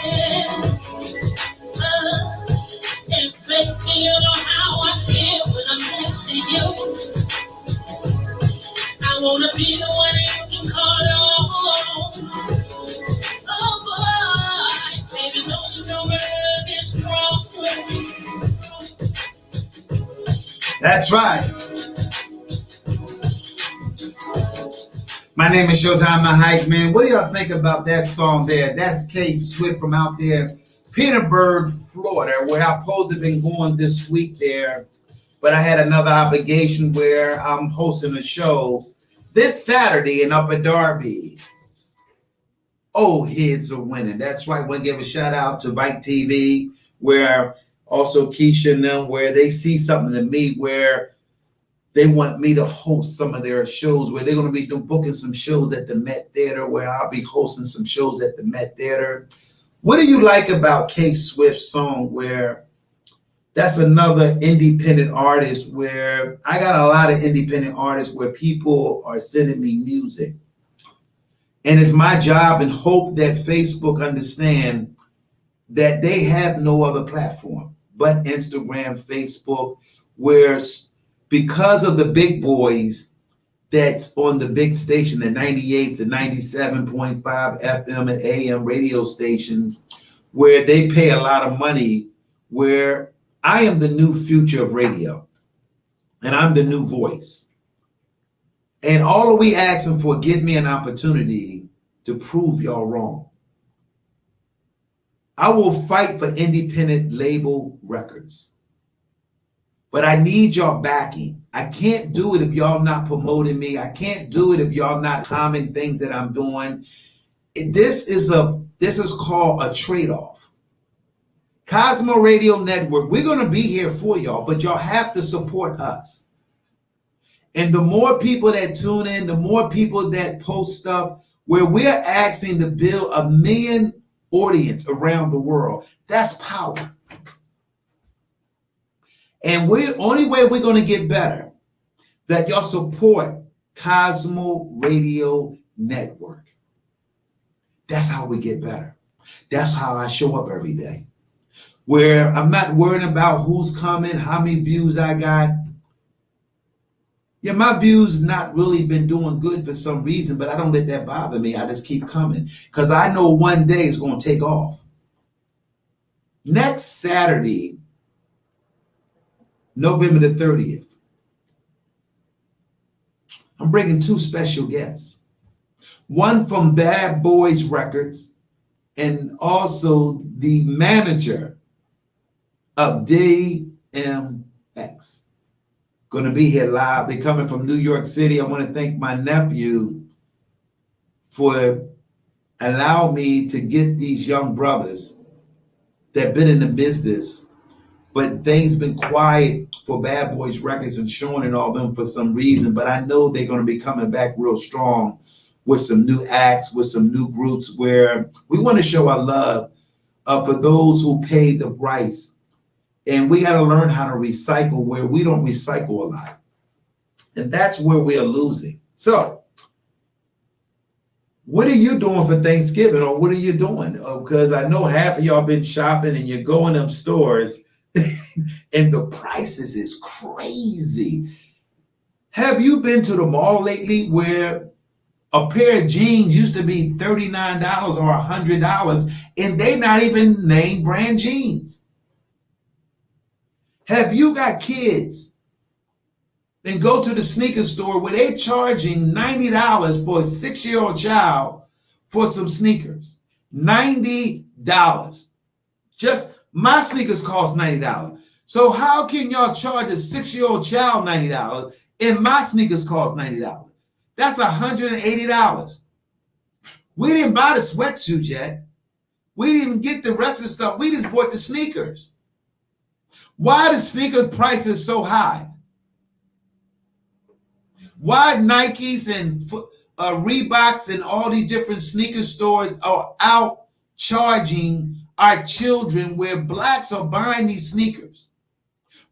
And baby, you know how I feel when I'm next to you. I wanna be the one that you can call on. Oh boy, baby, don't you know my love is strong? That's right. My name is Showtime the Hype, man. What do y'all think about that song there? That's Kate Swift from out there, Petersburg, Florida, where I'm supposed to have been going this week there. But I had another obligation where I'm hosting a show this Saturday in Upper Darby. Old heads are winning. That's right. I want to give a shout out to Vike TV, where also Keisha and them, where they see something in me where they want me to host some of their shows, where they're going to be booking some shows at the Met Theater, where I'll be hosting some shows at the Met Theater. What do you like about K Swift's song, where that's another independent artist, where I got a lot of independent artists where people are sending me music. And it's my job and hope that Facebook understand that they have no other platform but Instagram, Facebook, where because of the big boys that's on the big station, the 98 to 97.5 FM and AM radio stations, where they pay a lot of money, where I am the new future of radio, and I'm the new voice. And all of we asking for, give me an opportunity to prove y'all wrong. I will fight for independent label records. But I need y'all backing. I can't do it if y'all not promoting me. I can't do it if y'all not commenting things that I'm doing. This is called a trade-off. Cosmo Radio Network, we're going to be here for y'all, but y'all have to support us. And the more people that tune in, the more people that post stuff, where we're asking to build 1 million audience around the world. That's power. And only way we're going to get better, that y'all support Cosmo Radio Network. That's how we get better. That's how I show up every day. Where I'm not worrying about who's coming, how many views I got. Yeah, my views not really been doing good for some reason, but I don't let that bother me. I just keep coming because I know one day it's going to take off. Next Saturday, November the 30th, I'm bringing 2 special guests. one from Bad Boys Records, and also the manager of DMX. Going to be here live. They're coming from New York City. I want to thank my nephew for allowing me to get these young brothers that have been in the business, but things been quiet for Bad Boys Records and Sean and all them for some reason. But I know they're going to be coming back real strong with some new acts, with some new groups, where we want to show our love for those who paid the price. And we got to learn how to recycle where we don't recycle a lot. And that's where we are losing. So what are you doing for Thanksgiving, or what are you doing? Because I know half of y'all been shopping and you're going to them stores and the prices is crazy. Have you been to the mall lately where a pair of jeans used to be $39 or $100 and they not even name brand jeans? Have you got kids? Then go to the sneaker store where they charging $90 for a 6-year-old child for some sneakers. $90. Just my sneakers cost $90. So how can y'all charge a 6-year-old child $90 and my sneakers cost $90? That's $180. We didn't buy the sweatsuit yet. We didn't even get the rest of the stuff. We just bought the sneakers. Why the sneaker prices so high? Why Nikes and Reeboks and all these different sneaker stores are out charging our children, where blacks are buying these sneakers,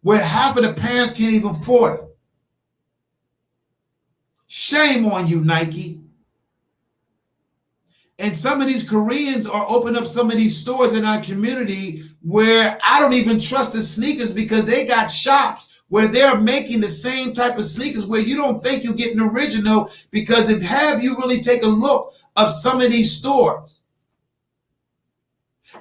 where half of the parents can't even afford them? Shame on you, Nike. And some of these Koreans are opening up some of these stores in our community where I don't even trust the sneakers, because they got shops where they're making the same type of sneakers where you don't think you're getting original, because if have you really take a look of some of these stores.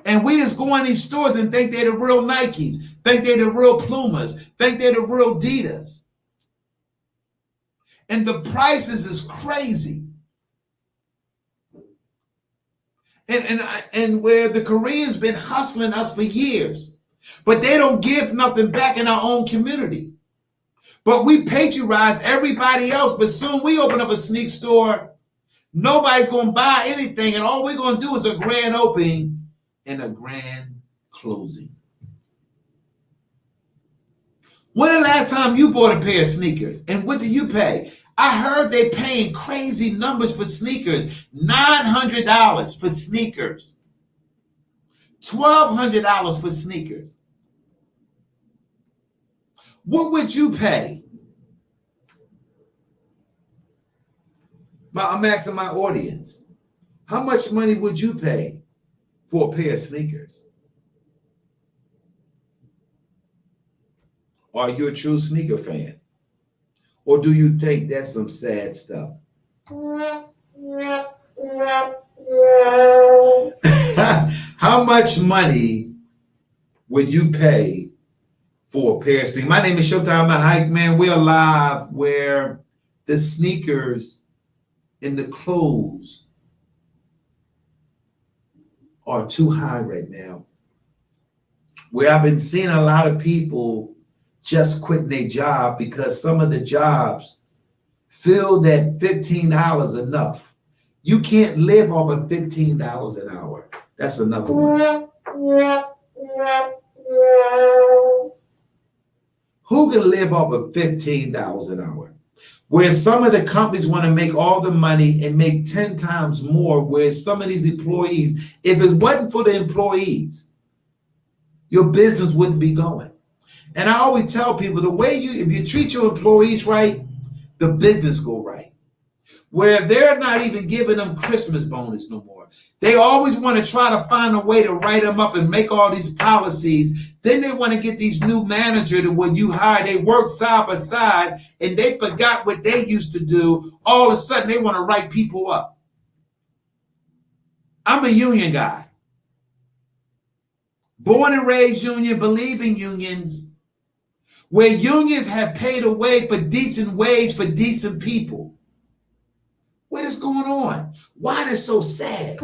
And we just go in these stores and think they're the real Nikes, think they're the real Pumas, think they're the real Adidas. And the prices is crazy. And where the Koreans been hustling us for years, but they don't give nothing back in our own community. But we patronize everybody else, but soon we open up a sneak store, nobody's going to buy anything, and all we're going to do is a grand opening and a grand closing. When the last time you bought a pair of sneakers, and what did you pay? I heard they paying crazy numbers for sneakers. $900 for sneakers. $1,200 for sneakers. What would you pay? I'm asking my audience. How much money would you pay for a pair of sneakers? Are you a true sneaker fan? Or do you think that's some sad stuff? How much money would you pay for a pair of sneakers? My name is Showtime the Hype, man. We're live where the sneakers and the clothes are too high right now. Where I've been seeing a lot of people just quitting their job because some of the jobs feel that $15 enough. You can't live off of $15 an hour. That's another one. Who can live off of $15 an hour? Where some of the companies want to make all the money and make 10 times more, where some of these employees, if it wasn't for the employees, your business wouldn't be going. And I always tell people, if you treat your employees right, the business go right. Where they're not even giving them Christmas bonus no more. They always want to try to find a way to write them up and make all these policies. Then they want to get these new managers that when you hire, they work side by side and they forgot what they used to do. All of a sudden, they want to write people up. I'm a union guy. Born and raised union, believe in unions. Where unions have paid a way for decent wage for decent people. What is going on? Why is so sad?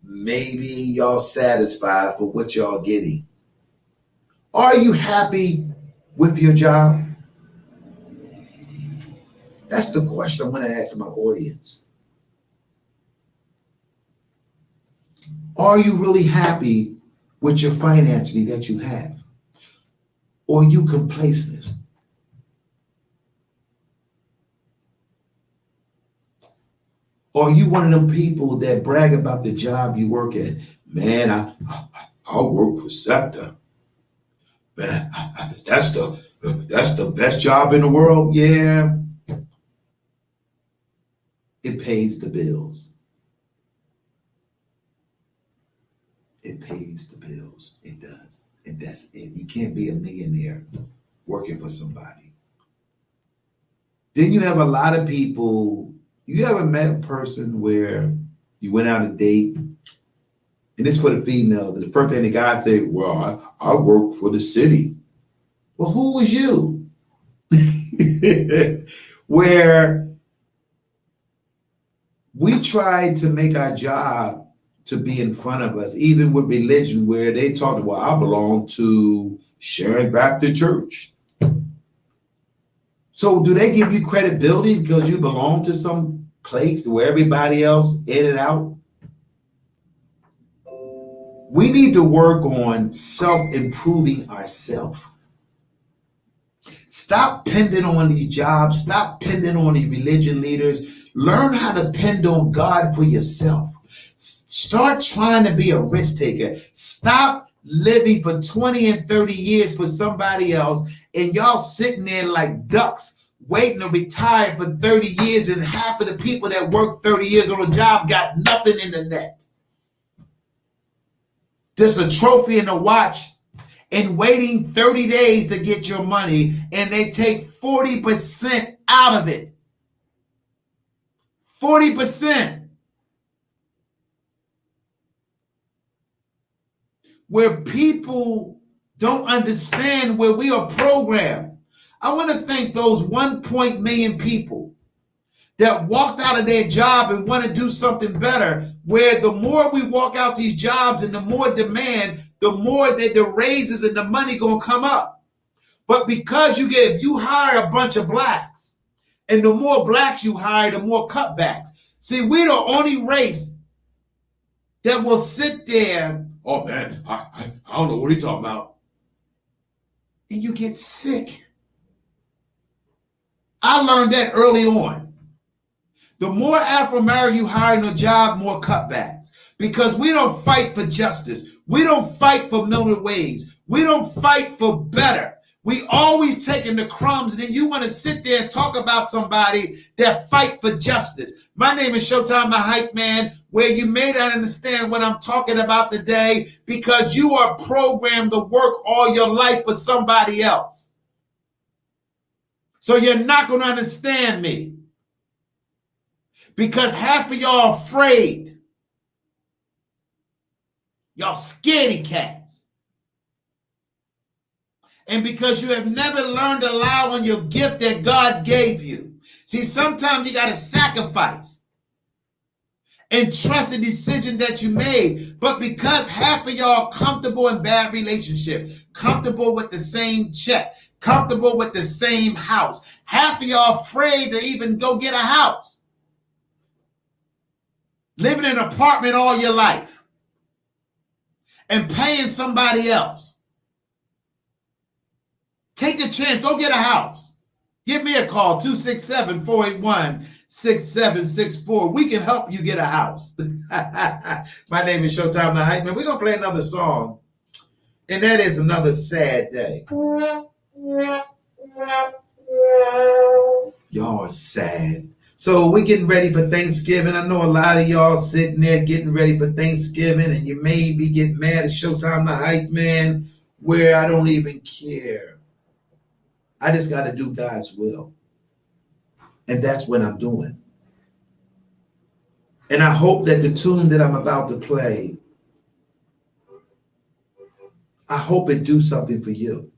Maybe y'all satisfied for what y'all getting. Are you happy with your job? That's the question I'm going to ask my audience. Are you really happy with your financially that you have? Or are you complacent? Or are you one of them people that brag about the job you work at? Man, I work for Scepter. Man, that's the best job in the world. Yeah, it pays the bills. It pays the bills. It does. And that's it. You can't be a millionaire working for somebody. Then you have a lot of people. You ever met a person where you went out on a date, and it's for the female, the first thing the guy said, well, I work for the city. Well, who was you? Where we tried to make our job to be in front of us, even with religion, where they talked, well, I belong to Sharon Baptist Church. So do they give you credibility because you belong to some place where everybody else in and out? We need to work on self-improving ourselves. Stop depending on these jobs. Stop depending on these religion leaders. Learn how to depend on God for yourself. Start trying to be a risk taker. Stop living for 20 and 30 years for somebody else, and y'all sitting there like ducks waiting to retire for 30 years, and half of the people that work 30 years on a job got nothing in the net. Just a trophy and a watch, and waiting 30 days to get your money, and they take 40% out of it. 40%. Where people don't understand where we are programmed. I want to thank those 1 million people that walked out of their job and want to do something better, where the more we walk out these jobs and the more demand, the more that the raises and the money going to come up. But because if you hire a bunch of blacks, and the more blacks you hire, the more cutbacks. See, we're the only race that will sit there, oh man, I don't know what he's talking about. And you get sick. I learned that early on. The more Afro-American you hire in a job, more cutbacks. Because we don't fight for justice. We don't fight for minimum wage. We don't fight for better. We always taking the crumbs, and then you want to sit there and talk about somebody that fight for justice. My name is Showtime the Hype Man, where you may not understand what I'm talking about today because you are programmed to work all your life for somebody else. So you're not going to understand me because half of y'all are afraid. Y'all scaredy cats. And because you have never learned to rely on your gift that God gave you. See, sometimes you got to sacrifice and trust the decision that you made. But because half of y'all are comfortable in bad relationship, comfortable with the same check, comfortable with the same house, half of y'all afraid to even go get a house. Living in an apartment all your life and paying somebody else. Take a chance. Go get a house. Give me a call, 267-481-6764. We can help you get a house. My name is Showtime the Hype Man. We're going to play another song, and that is Another Sad Day. Y'all are sad. So we're getting ready for Thanksgiving. I know a lot of y'all sitting there getting ready for Thanksgiving, and you may be getting mad at Showtime the Hype Man, where I don't even care. I just got to do God's will. And that's what I'm doing. And I hope that the tune that I'm about to play, I hope it do something for you.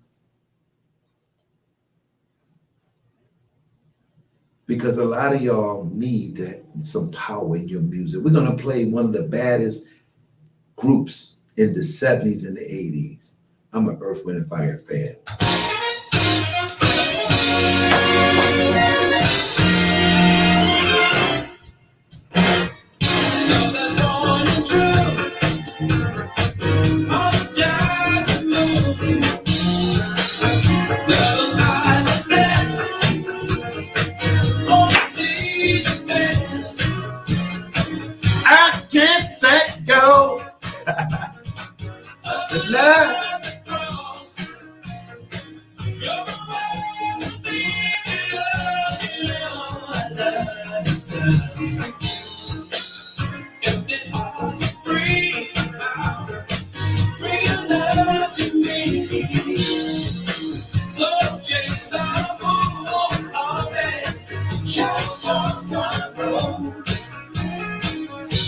because a lot of y'all need some power in your music. We're going to play one of the baddest groups in the 70s and the 80s. I'm an Earth, Wind, and Fire fan. I can't let go. The love.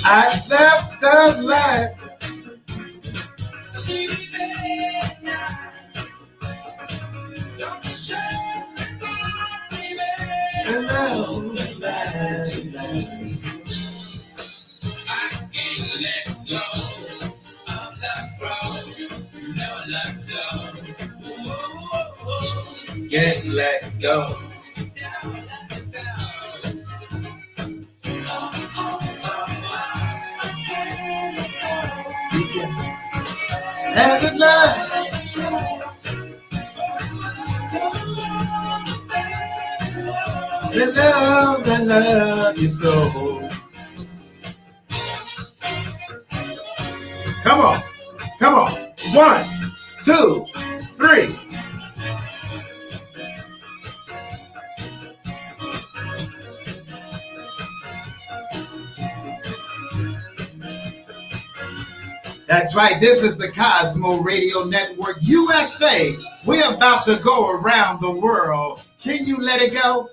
I left the light. Hello. I can't let go of that road. Never let go. Can't let go. And the love, the love you so. Come on, come on. 1, 2, 3. That's right. This is the Cosmo Radio Network USA. We're about to go around the world. Can you let it go?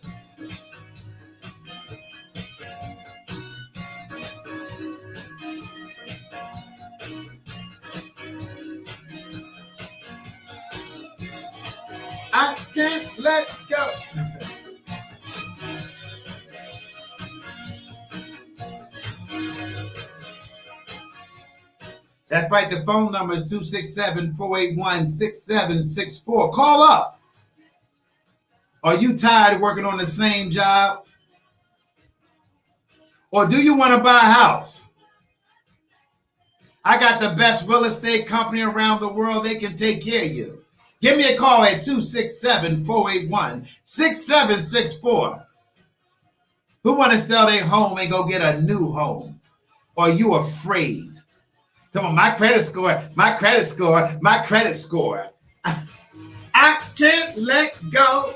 I can't let go. That's right. The phone number is 267-481-6764. Call up. Are you tired of working on the same job? Or do you want to buy a house? I got the best real estate company around the world. They can take care of you. Give me a call at 267-481-6764. Who want to sell their home and go get a new home? Or are you afraid? Come on, my credit score. I can't let go.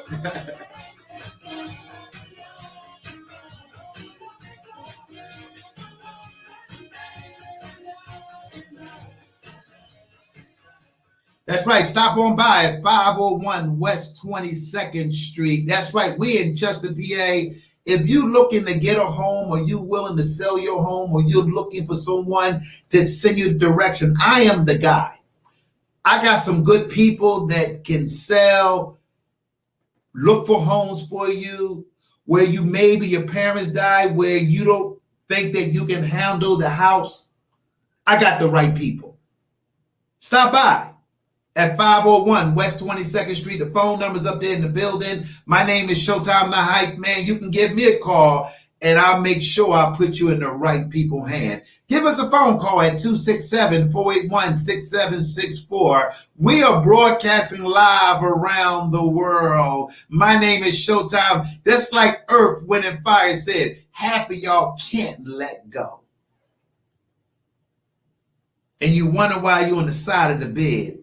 That's right. Stop on by at 501 West 22nd Street. That's right. We in Chester, PA. If you looking to get a home, or you willing to sell your home, or you're looking for someone to send you the direction, I am the guy. I got some good people that can sell, look for homes for you, where you maybe your parents died, where you don't think that you can handle the house. I got the right people. Stop by at 501 West 22nd Street. The phone number's up there in the building. My name is Showtime the Hype, man. You can give me a call, and I'll make sure I put you in the right people's hand. Give us a phone call at 267-481-6764. We are broadcasting live around the world. My name is Showtime. That's like Earth, Wind, and Fire said. Half of y'all can't let go. And you wonder why you're on the side of the bed.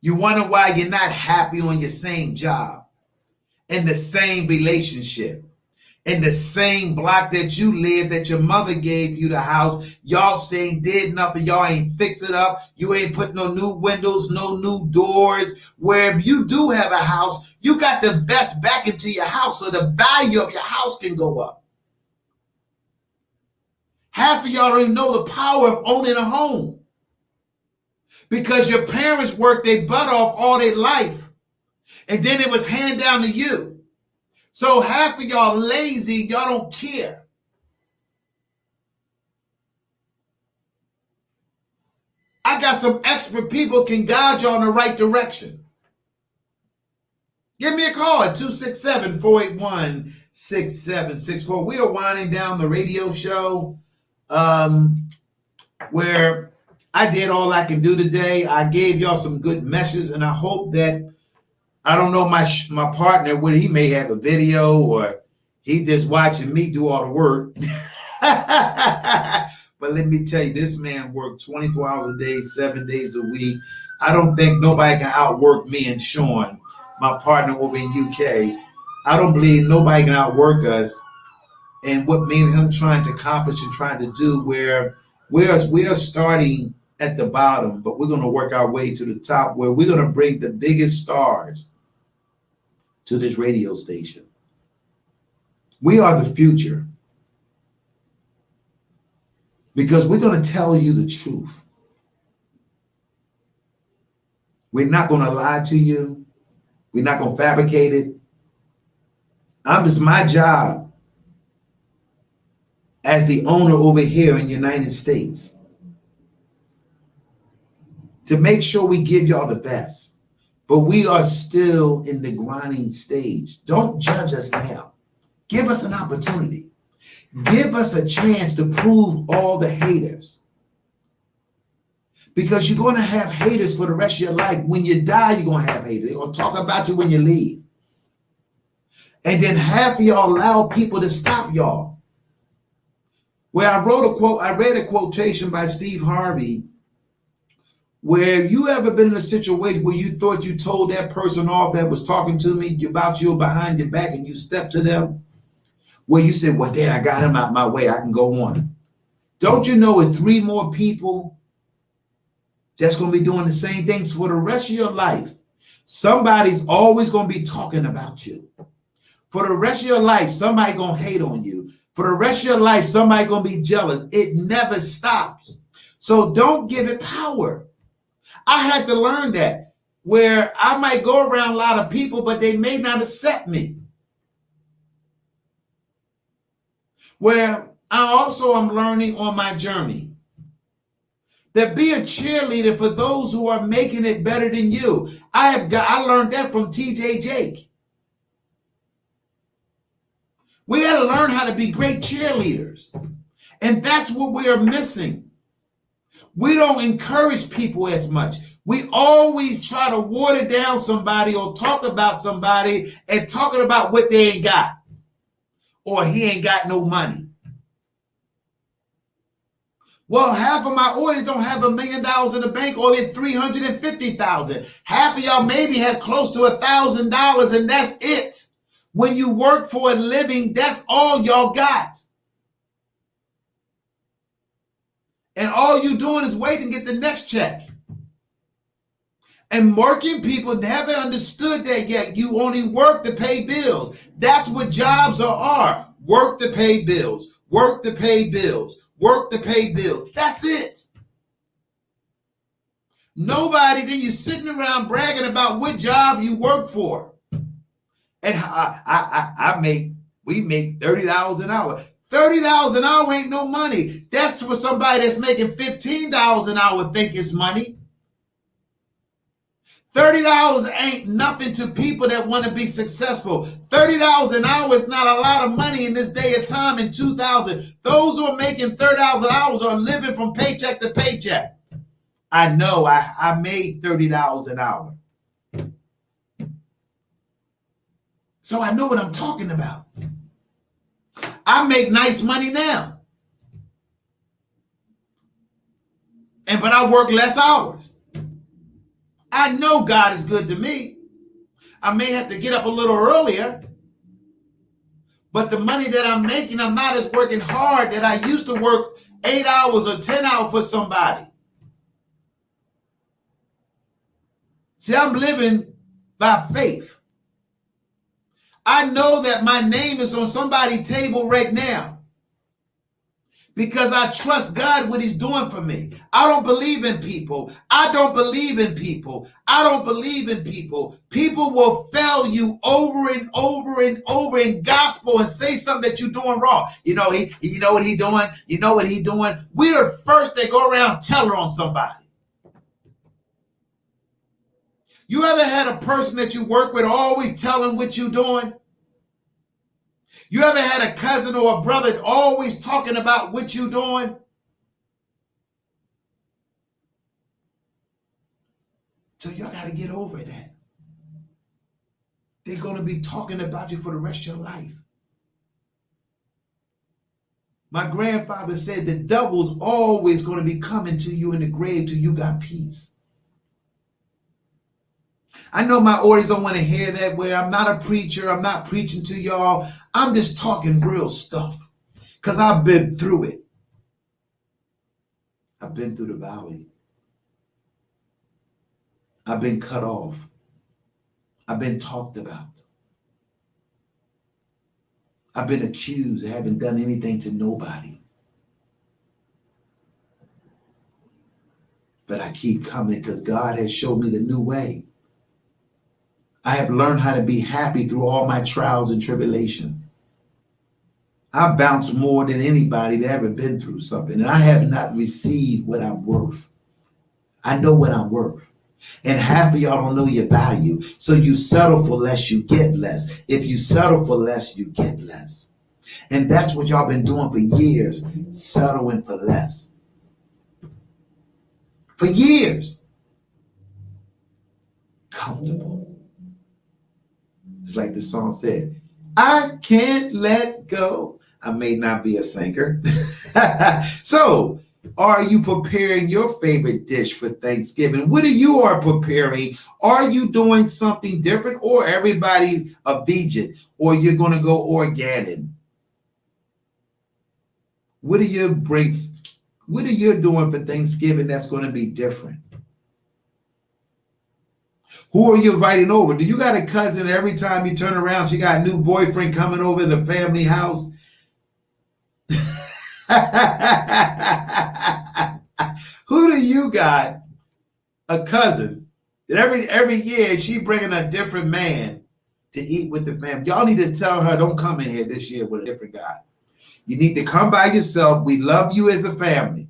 You wonder why you're not happy on your same job, in the same relationship, in the same block that you live, that your mother gave you the house. Y'all staying did nothing. Y'all ain't fix it up. You ain't put no new windows, no new doors. Where if you do have a house, you got the best back into your house, so the value of your house can go up. Half of y'all don't even know the power of owning a home, because your parents worked their butt off all their life, and then it was handed down to you. So half of y'all lazy, y'all don't care. I got some expert people can guide you in the right direction. Give me a call at 267-481-6764. We are winding down the radio show where I did all I can do today. I gave y'all some good messages, and I hope that, I don't know, my partner, whether he may have a video or he just watching me do all the work. But let me tell you, this man worked 24 hours a day, 7 days a week. I don't think nobody can outwork me and Sean, my partner over in UK. I don't believe nobody can outwork us and what me and him trying to accomplish and trying to do, where we are starting at the bottom, but we're going to work our way to the top, where we're going to bring the biggest stars to this radio station. We are the future, because we're going to tell you the truth. We're not going to lie to you. We're not going to fabricate it. It's my job as the owner over here in the United States to make sure we give y'all the best. But we are still in the grinding stage. Don't judge us now. Give us an opportunity. Give us a chance to prove all the haters. Because you're going to have haters for the rest of your life. When you die, you're going to have haters. They're going to talk about you when you leave. And then half of y'all allow people to stop y'all. Where I read a quotation by Steve Harvey, where you ever been in a situation where you thought you told that person off that was talking to me about you behind your back, and you stepped to them? Where you said, well, then I got him out my way, I can go on. Don't you know it's 3 more people that's going to be doing the same things for the rest of your life? Somebody's always going to be talking about you. For the rest of your life, somebody going to hate on you. For the rest of your life, somebody going to be jealous. It never stops. So don't give it power. I had to learn that, where I might go around a lot of people, but they may not accept me. Where I also am learning on my journey that be a cheerleader for those who are making it better than you. I learned that from TJ Jake. We got to learn how to be great cheerleaders. And that's what we are missing. We don't encourage people as much. We always try to water down somebody or talk about somebody and talking about what they ain't got. Or he ain't got no money. Well, half of my audience don't have $1 million in the bank, or even $350,000. Half of y'all maybe have close to $1,000, and that's it. When you work for a living, that's all y'all got. And all you doing is waiting to get the next check. And working people never understood that yet. You only work to pay bills. That's what jobs are. Work to pay bills. Work to pay bills. Work to pay bills. That's it. Nobody, then you sitting around bragging about what job you work for. And we make $30 an hour. $30 an hour ain't no money. That's for somebody that's making $15 an hour think it's money. $30 ain't nothing to people that want to be successful. $30 an hour is not a lot of money in this day of time in 2000. Those who are making $30 an hour are living from paycheck to paycheck. I know I made $30 an hour. So I know what I'm talking about. I make nice money now. But I work less hours. I know God is good to me. I may have to get up a little earlier, but the money that I'm making, I'm not as working hard that I used to work 8 hours or 10 hours for somebody. See, I'm living by faith. I know that my name is on somebody's table right now because I trust God what he's doing for me. I don't believe in people. I don't believe in people. I don't believe in people. People will fail you over and over and over in gospel and say something that you're doing wrong. You know, you know what he doing? You know what he doing? We're the first that go around telling on somebody. You ever had a person that you work with always telling what you're doing? You ever had a cousin or a brother always talking about what you're doing? So y'all got to get over that. They're going to be talking about you for the rest of your life. My grandfather said the devil's always going to be coming to you in the grave till you got peace. I know my audience don't want to hear that, where I'm not a preacher. I'm not preaching to y'all. I'm just talking real stuff because I've been through it. I've been through the valley. I've been cut off. I've been talked about. I've been accused. I haven't done anything to nobody. But I keep coming because God has showed me the new way. I have learned how to be happy through all my trials and tribulation. I've bounced more than anybody that ever been through something, and I have not received what I'm worth. I know what I'm worth. And half of y'all don't know your value. So you settle for less, you get less. If you settle for less, you get less. And that's what y'all been doing for years, settling for less. For years. Comfortable. It's like the song said, I can't let go. I may not be a singer. So, are you preparing your favorite dish for Thanksgiving? What are you preparing? Are you doing something different, or everybody a vegan, or you're going to go organic? What are you doing for Thanksgiving that's going to be different? Who are you inviting over? Do you got a cousin every time you turn around, she got a new boyfriend coming over to the family house? Who do you got? A cousin that every year she bringing a different man to eat with the family. Y'all need to tell her, don't come in here this year with a different guy. You need to come by yourself. We love you as a family.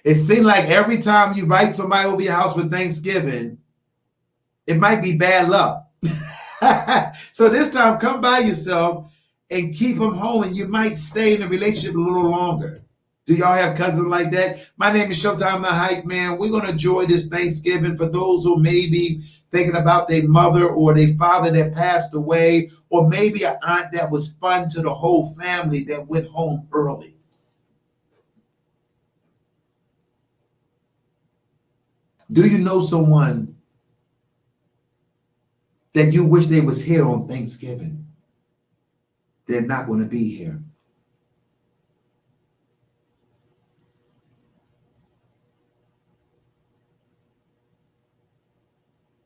It seems like every time you invite somebody over your house for Thanksgiving, it might be bad luck. So this time, come by yourself and keep them home, and you might stay in the relationship a little longer. Do y'all have cousins like that? My name is Showtime the Hype, man. We're going to enjoy this Thanksgiving for those who may be thinking about their mother or their father that passed away, or maybe an aunt that was fun to the whole family that went home early. Do you know someone that you wish they was here on Thanksgiving? They're not going to be here.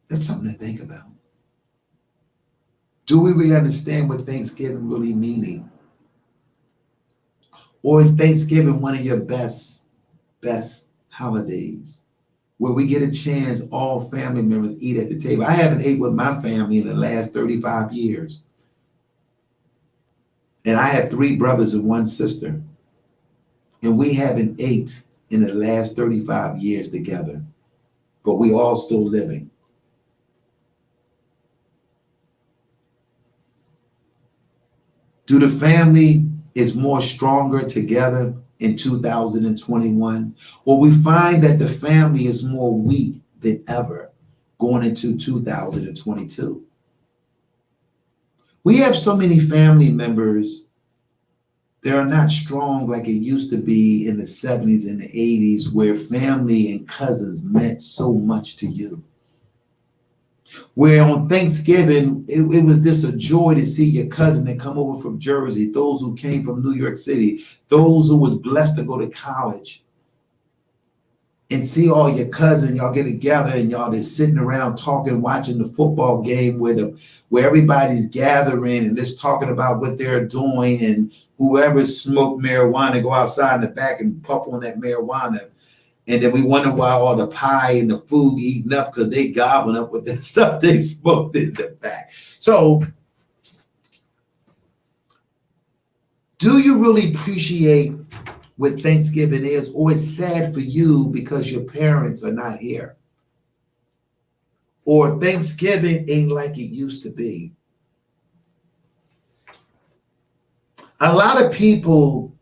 That's something to think about. Do we really understand what Thanksgiving really meaning? Or is Thanksgiving one of your best holidays where we get a chance, all family members eat at the table? I haven't ate with my family in the last 35 years. And I have 3 brothers and 1 sister. And we haven't ate in the last 35 years together. But we all still living. Do the family is more stronger together in 2021? Or we find that the family is more weak than ever going into 2022? We have so many family members that are not strong like it used to be in the 70s and the 80s, where family and cousins meant so much to you. Where on Thanksgiving, it was just a joy to see your cousin that come over from Jersey, those who came from New York City, those who was blessed to go to college. and see all your cousins, y'all get together and y'all just sitting around talking, watching the football game where everybody's gathering and just talking about what they're doing, and whoever smoked marijuana go outside in the back and puff on that marijuana. And then we wonder why all the pie and the food eating up, because they gobbling up with that stuff they smoked in the back. So do you really appreciate what Thanksgiving is, or it's sad for you because your parents are not here? Or Thanksgiving ain't like it used to be? A lot of people,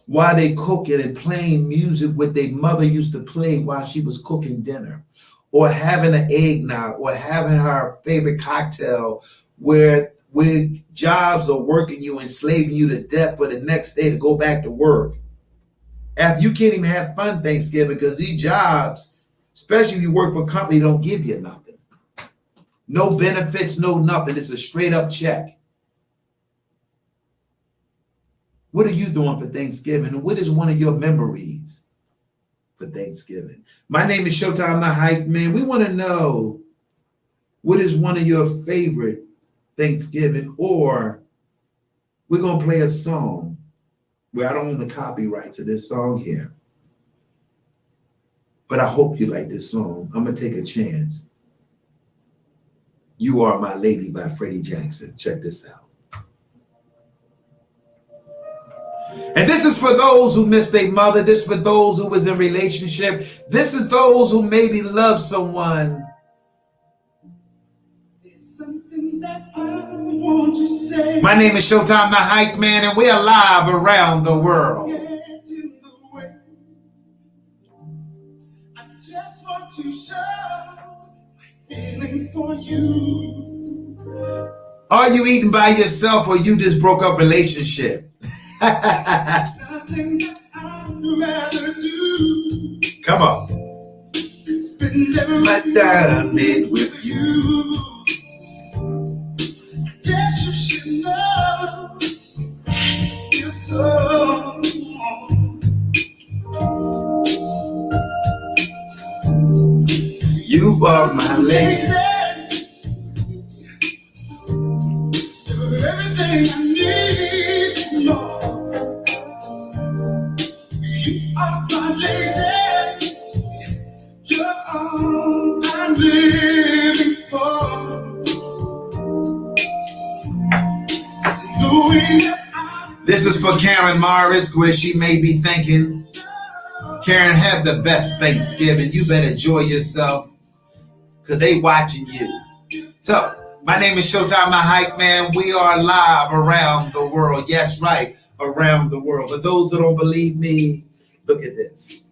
while they cooking and playing music what their mother used to play while she was cooking dinner, or having an eggnog, or having her favorite cocktail, where jobs are working you, enslaving you to death for the next day to go back to work. After you can't even have fun Thanksgiving because these jobs, especially if you work for a company, don't give you nothing. No benefits, no nothing. It's a straight up check. What are you doing for Thanksgiving? And what is one of your memories for Thanksgiving? My name is Showtime the Hype, man. We want to know, what is one of your favorite Thanksgiving? Or we're going to play a song where I don't own the copyrights of this song here, but I hope you like this song. I'm going to take a chance. You Are My Lady by Freddie Jackson. Check this out. And this is for those who missed their mother. This is for those who was in relationship. This is those who maybe love someone. There's something that I want to say. My name is Showtime the Hype, man, and we are live around the world. I just want to show my feelings for you. Are you eating by yourself, or you just broke up relationship? Nothing that I'd rather do. Come on. Spend every minute with you. Yes, you should know. You're so. You are my lady. You're everything I need, Lord. You are my lady. You're all I'm living for. This is for Karen Morris, where she may be thinking, Karen, have the best Thanksgiving. You better enjoy yourself, because they watching you. So, my name is Showtime the Hype, man. We are live around the world. Yes, right, around the world. For those who don't believe me, look at this.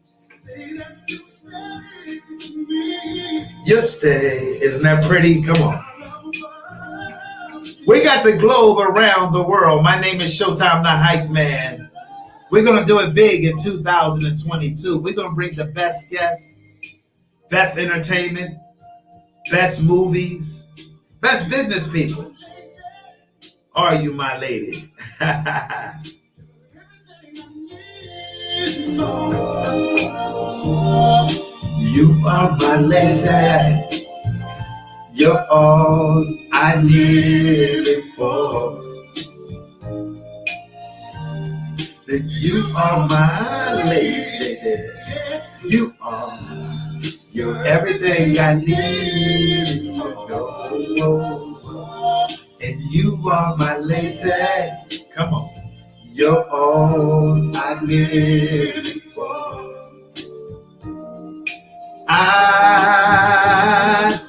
You stay. Isn't that pretty? Come on. We got the globe around the world. My name is Showtime the Hype, man. We're going to do it big in 2022. We're going to bring the best guests, best entertainment, best movies, best business people. Are you my lady? You are my lady. You're all I live for. That you are my lady. You are. You're everything I need to know. And you are my lady. Come on. You're all I live for. I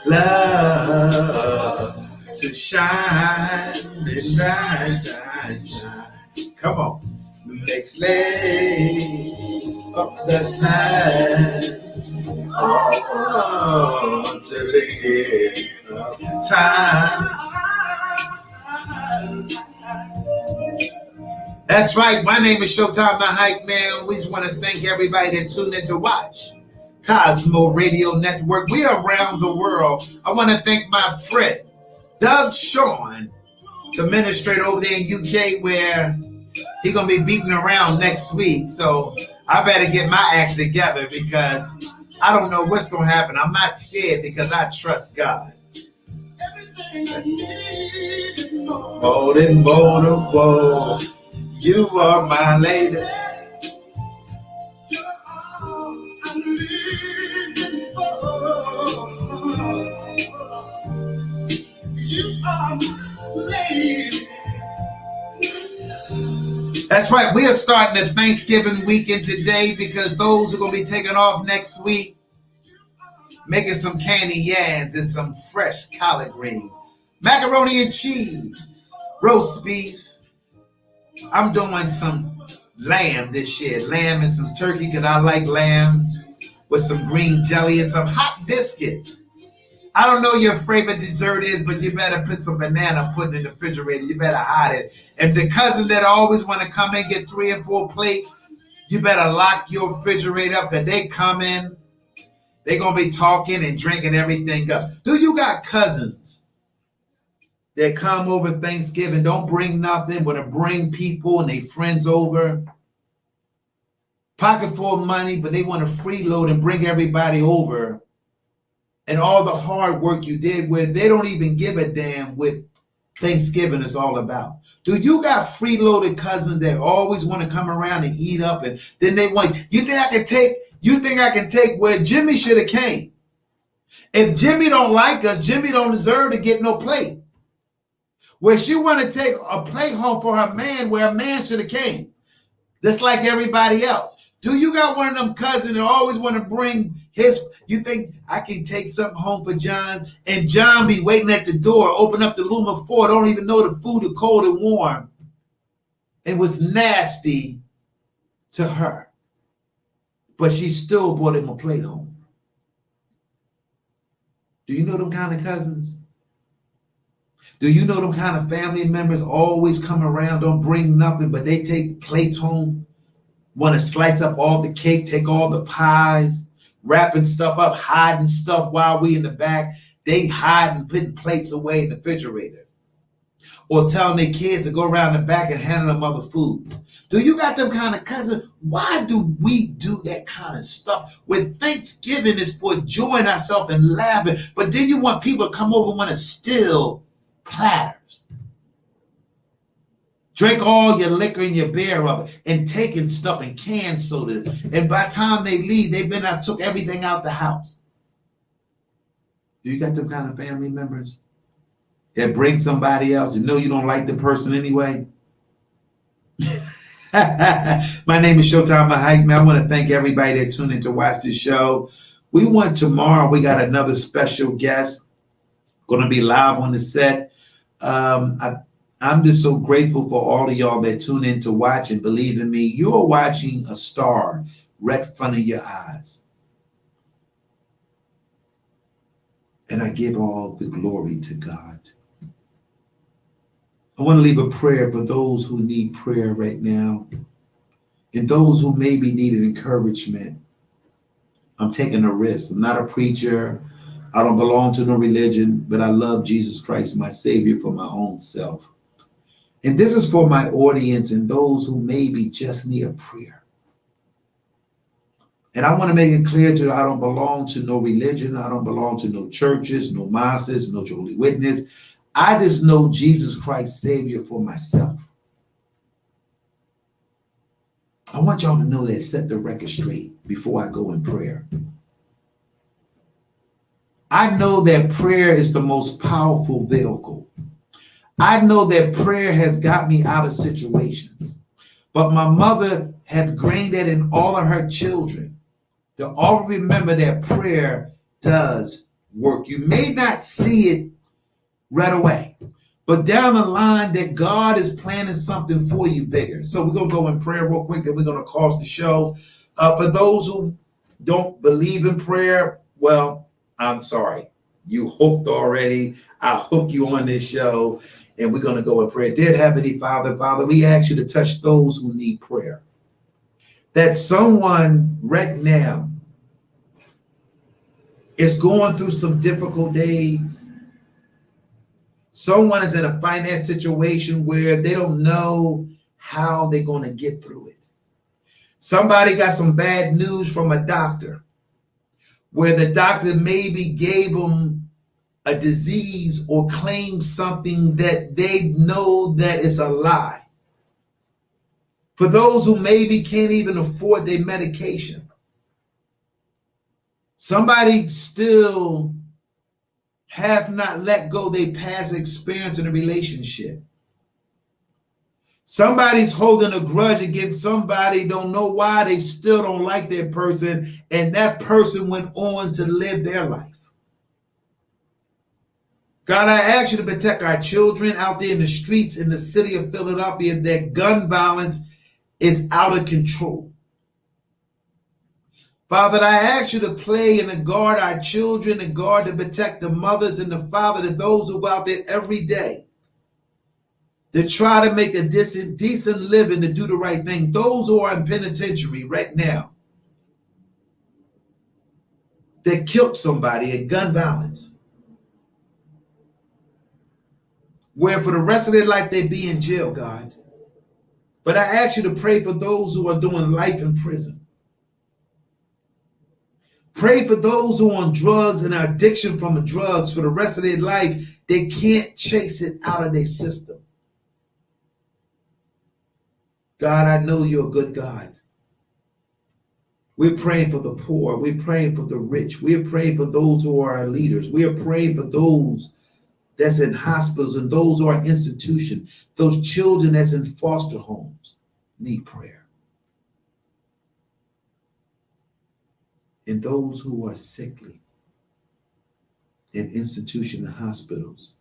love to shine, shine, shine, shine. Come on. Let's lay up the line. Oh, till the end of time. That's right. My name is Showtime the Hype, man. We just want to thank everybody that tuned in to watch Cosmo Radio Network. We are around the world. I want to thank my friend Doug Sean, the administrator over there in UK, where he's going to be beating around next week. So I better get my act together, because I don't know what's going to happen. I'm not scared because I trust God. Everything I need and more. More than more than more. You are my lady. You're all I'm living for. You are my lady. That's right. We are starting the Thanksgiving weekend today because those are going to be taking off next week, making some candy yams and some fresh collard greens, macaroni and cheese, roast beef. I'm doing some lamb this year, lamb and some turkey because I like lamb with some green jelly and some hot biscuits. I don't know your favorite dessert is, but you better put some banana pudding in the refrigerator. You better hide it. And the cousin that always want to come in, get 3 and 4 plates, you better lock your refrigerator up because they come in, they're going to be talking and drinking everything up. Do you got cousins that come over Thanksgiving, don't bring nothing, but to bring people and they friends over? Pocket full of money, but they want to freeload and bring everybody over. And all the hard work you did with, they don't even give a damn what Thanksgiving is all about. Do you got freeloaded cousins that always want to come around and eat up and then they want, you think I can take where Jimmy should have came? If Jimmy don't like us, Jimmy don't deserve to get no plate. Where she want to take a plate home for her man where a man should have came. Just like everybody else. Do you got one of them cousins that always want to bring his, you think I can take something home for John? And John be waiting at the door, open up the Luma 4, don't even know the food is cold and warm. It was nasty to her. But she still brought him a plate home. Do you know them kind of cousins? Do you know them kind of family members always come around, don't bring nothing, but they take plates home? Want to slice up all the cake, take all the pies, wrapping stuff up, hiding stuff while we in the back. They hiding, putting plates away in the refrigerator. Or telling their kids to go around the back and handing them other foods. Do you got them kind of cousins? Why do we do that kind of stuff when Thanksgiving is for enjoying ourselves and laughing, but then you want people to come over and want to steal platters? Drink all your liquor and your beer up and taking stuff and canned soda. And by the time they leave, they've been out, took everything out the house. Do you got them kind of family members that bring somebody else and know you don't like the person anyway? My name is Showtime the Hype, man. I want to thank everybody that tuned in to watch this show. We got another special guest going to be live on the set. I'm just so grateful for all of y'all that tune in to watch and believe in me. You're watching a star right in front of your eyes. And I give all the glory to God. I want to leave a prayer for those who need prayer right now and those who maybe needed encouragement. I'm taking a risk. I'm not a preacher. I don't belong to no religion, but I love Jesus Christ, my Savior, for my own self. And this is for my audience and those who maybe just need a prayer. And I want to make it clear to you, I don't belong to no religion. I don't belong to no churches, no mosques, no Jehovah's Witness. I just know Jesus Christ, Savior, for myself. I want y'all to know that, set the record straight before I go in prayer. I know that prayer is the most powerful vehicle. I know that prayer has got me out of situations, but my mother had ingrained that in all of her children to always remember that prayer does work. You may not see it right away, but down the line that God is planning something for you bigger. So we're going to go in prayer real quick, then we're going to close the show. For those who don't believe in prayer, well, I'm sorry. You hooked already. I'll hook you on this show, and we're going to go in prayer. Dear Heavenly Father, we ask you to touch those who need prayer. That someone right now is going through some difficult days. Someone is in a finance situation where they don't know how they're going to get through it. Somebody got some bad news from a doctor. where the doctor maybe gave them a disease or claimed something that they know that is a lie. For those who maybe can't even afford their medication. Somebody still have not let go their past experience in a relationship. Somebody's holding a grudge against somebody, don't know why, they still don't like that person, and that person went on to live their life. God, I ask you to protect our children out there in the streets in the city of Philadelphia, that gun violence is out of control. Father, I ask you to play and to guard our children, and guard to protect the mothers and the father, to those who go out there every day to try to make a decent living, to do the right thing. Those who are in penitentiary right now that killed somebody in gun violence, where for the rest of their life they be in jail, God. But I ask you to pray for those who are doing life in prison. Pray for those who are on drugs and addiction from drugs for the rest of their life. They can't chase it out of their system. God, I know you're a good God. We're praying for the poor. We're praying for the rich. We're praying for those who are our leaders. We are praying for those that's in hospitals and those who are in institutions. Those children that's in foster homes need prayer. And those who are sickly in institutions and hospitals.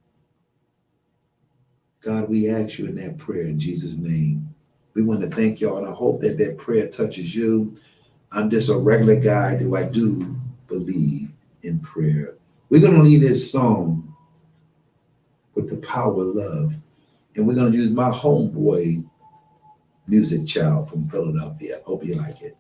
God, we ask you in that prayer in Jesus' name. We want to thank y'all, and I hope that that prayer touches you. I'm just a regular guy, though I do believe in prayer. We're going to leave this song with the power of love, and we're going to use my homeboy music child from Philadelphia. Hope you like it.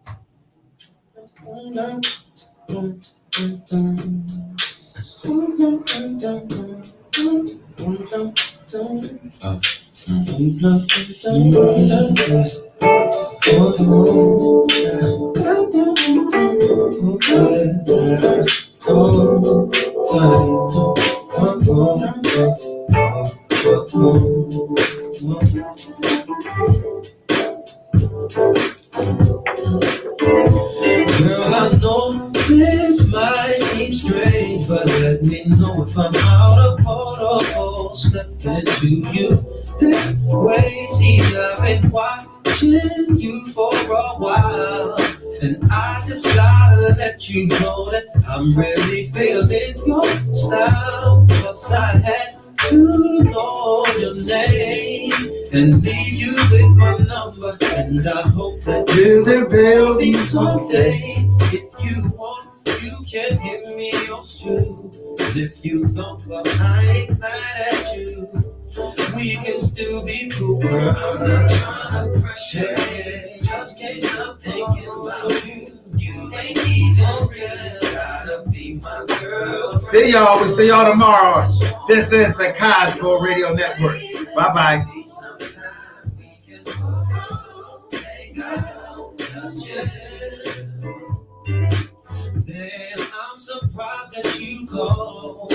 Girl, I know this might seem strange, but let me know if I'm out of order or stepped into you this way. See, I've been watching you for a while, and I just gotta let you know that I'm really feeling your style. Cause I had to know your name and leave you with my number, and I hope that you will be someday. If you want, you can give me yours too, and if you don't, well, I ain't mad at you. We can still be cool. Girl, I'm not trying to pressure you, just can't stop thinking about you. You ain't even real, gotta be my girl. See y'all. We see y'all tomorrow. This is the Cosmo Radio Network. Bye-bye. Damn, I'm surprised that you called.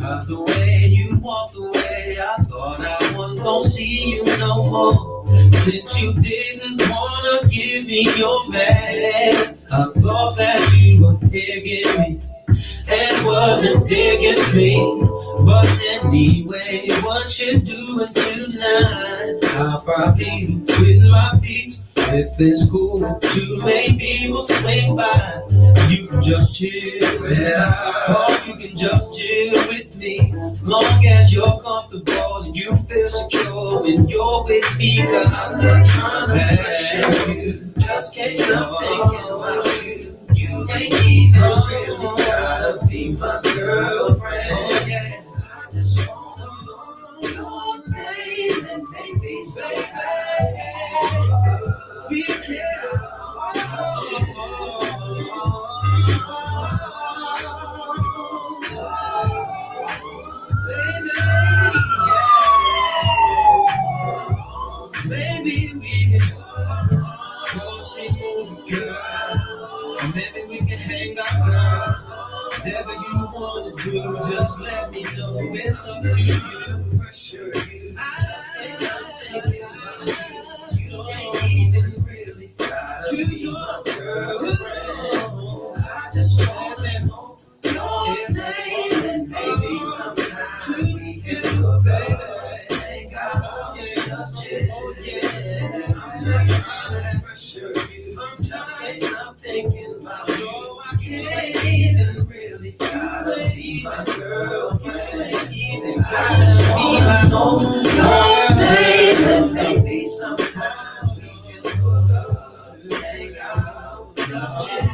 How's the way you walked away? I thought I wasn't gonna see you no more. Since you didn't wanna give me your man, I thought that you were digging me and wasn't digging me. But anyway, what you doing tonight? I'll probably be with my peeps. If it's cool to maybe we'll swing by. You can just chill, or you can just chill with me. Long as you're comfortable and you feel secure when you're with me. Cause I'm not trying to pressure you, just can't stop thinking about you. You ain't even really gotta be my girlfriend. Oh yeah, I just wanna know your name and maybe say hi. We can. Maybe we can go see a movie, girl. Maybe we can hang out, girl. It's up to you to pressure you. I just can't stop thinking about you. You ain't even really gotta be my girlfriend. I just wanna know your name, and maybe sometime we can go, baby. Ain't got all your just yet. Oh yeah, I'm not trying to pressure you. I'm just can't stop thinking about you. I can't even really gotta be my girlfriend. Even gotta be my own. Your name, and maybe sometime we can hook up. Hang out just yet.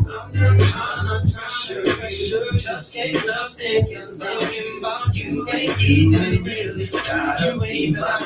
I'm not trying to pressure you. Just can't stop thinking about you. You ain't even really gotta be my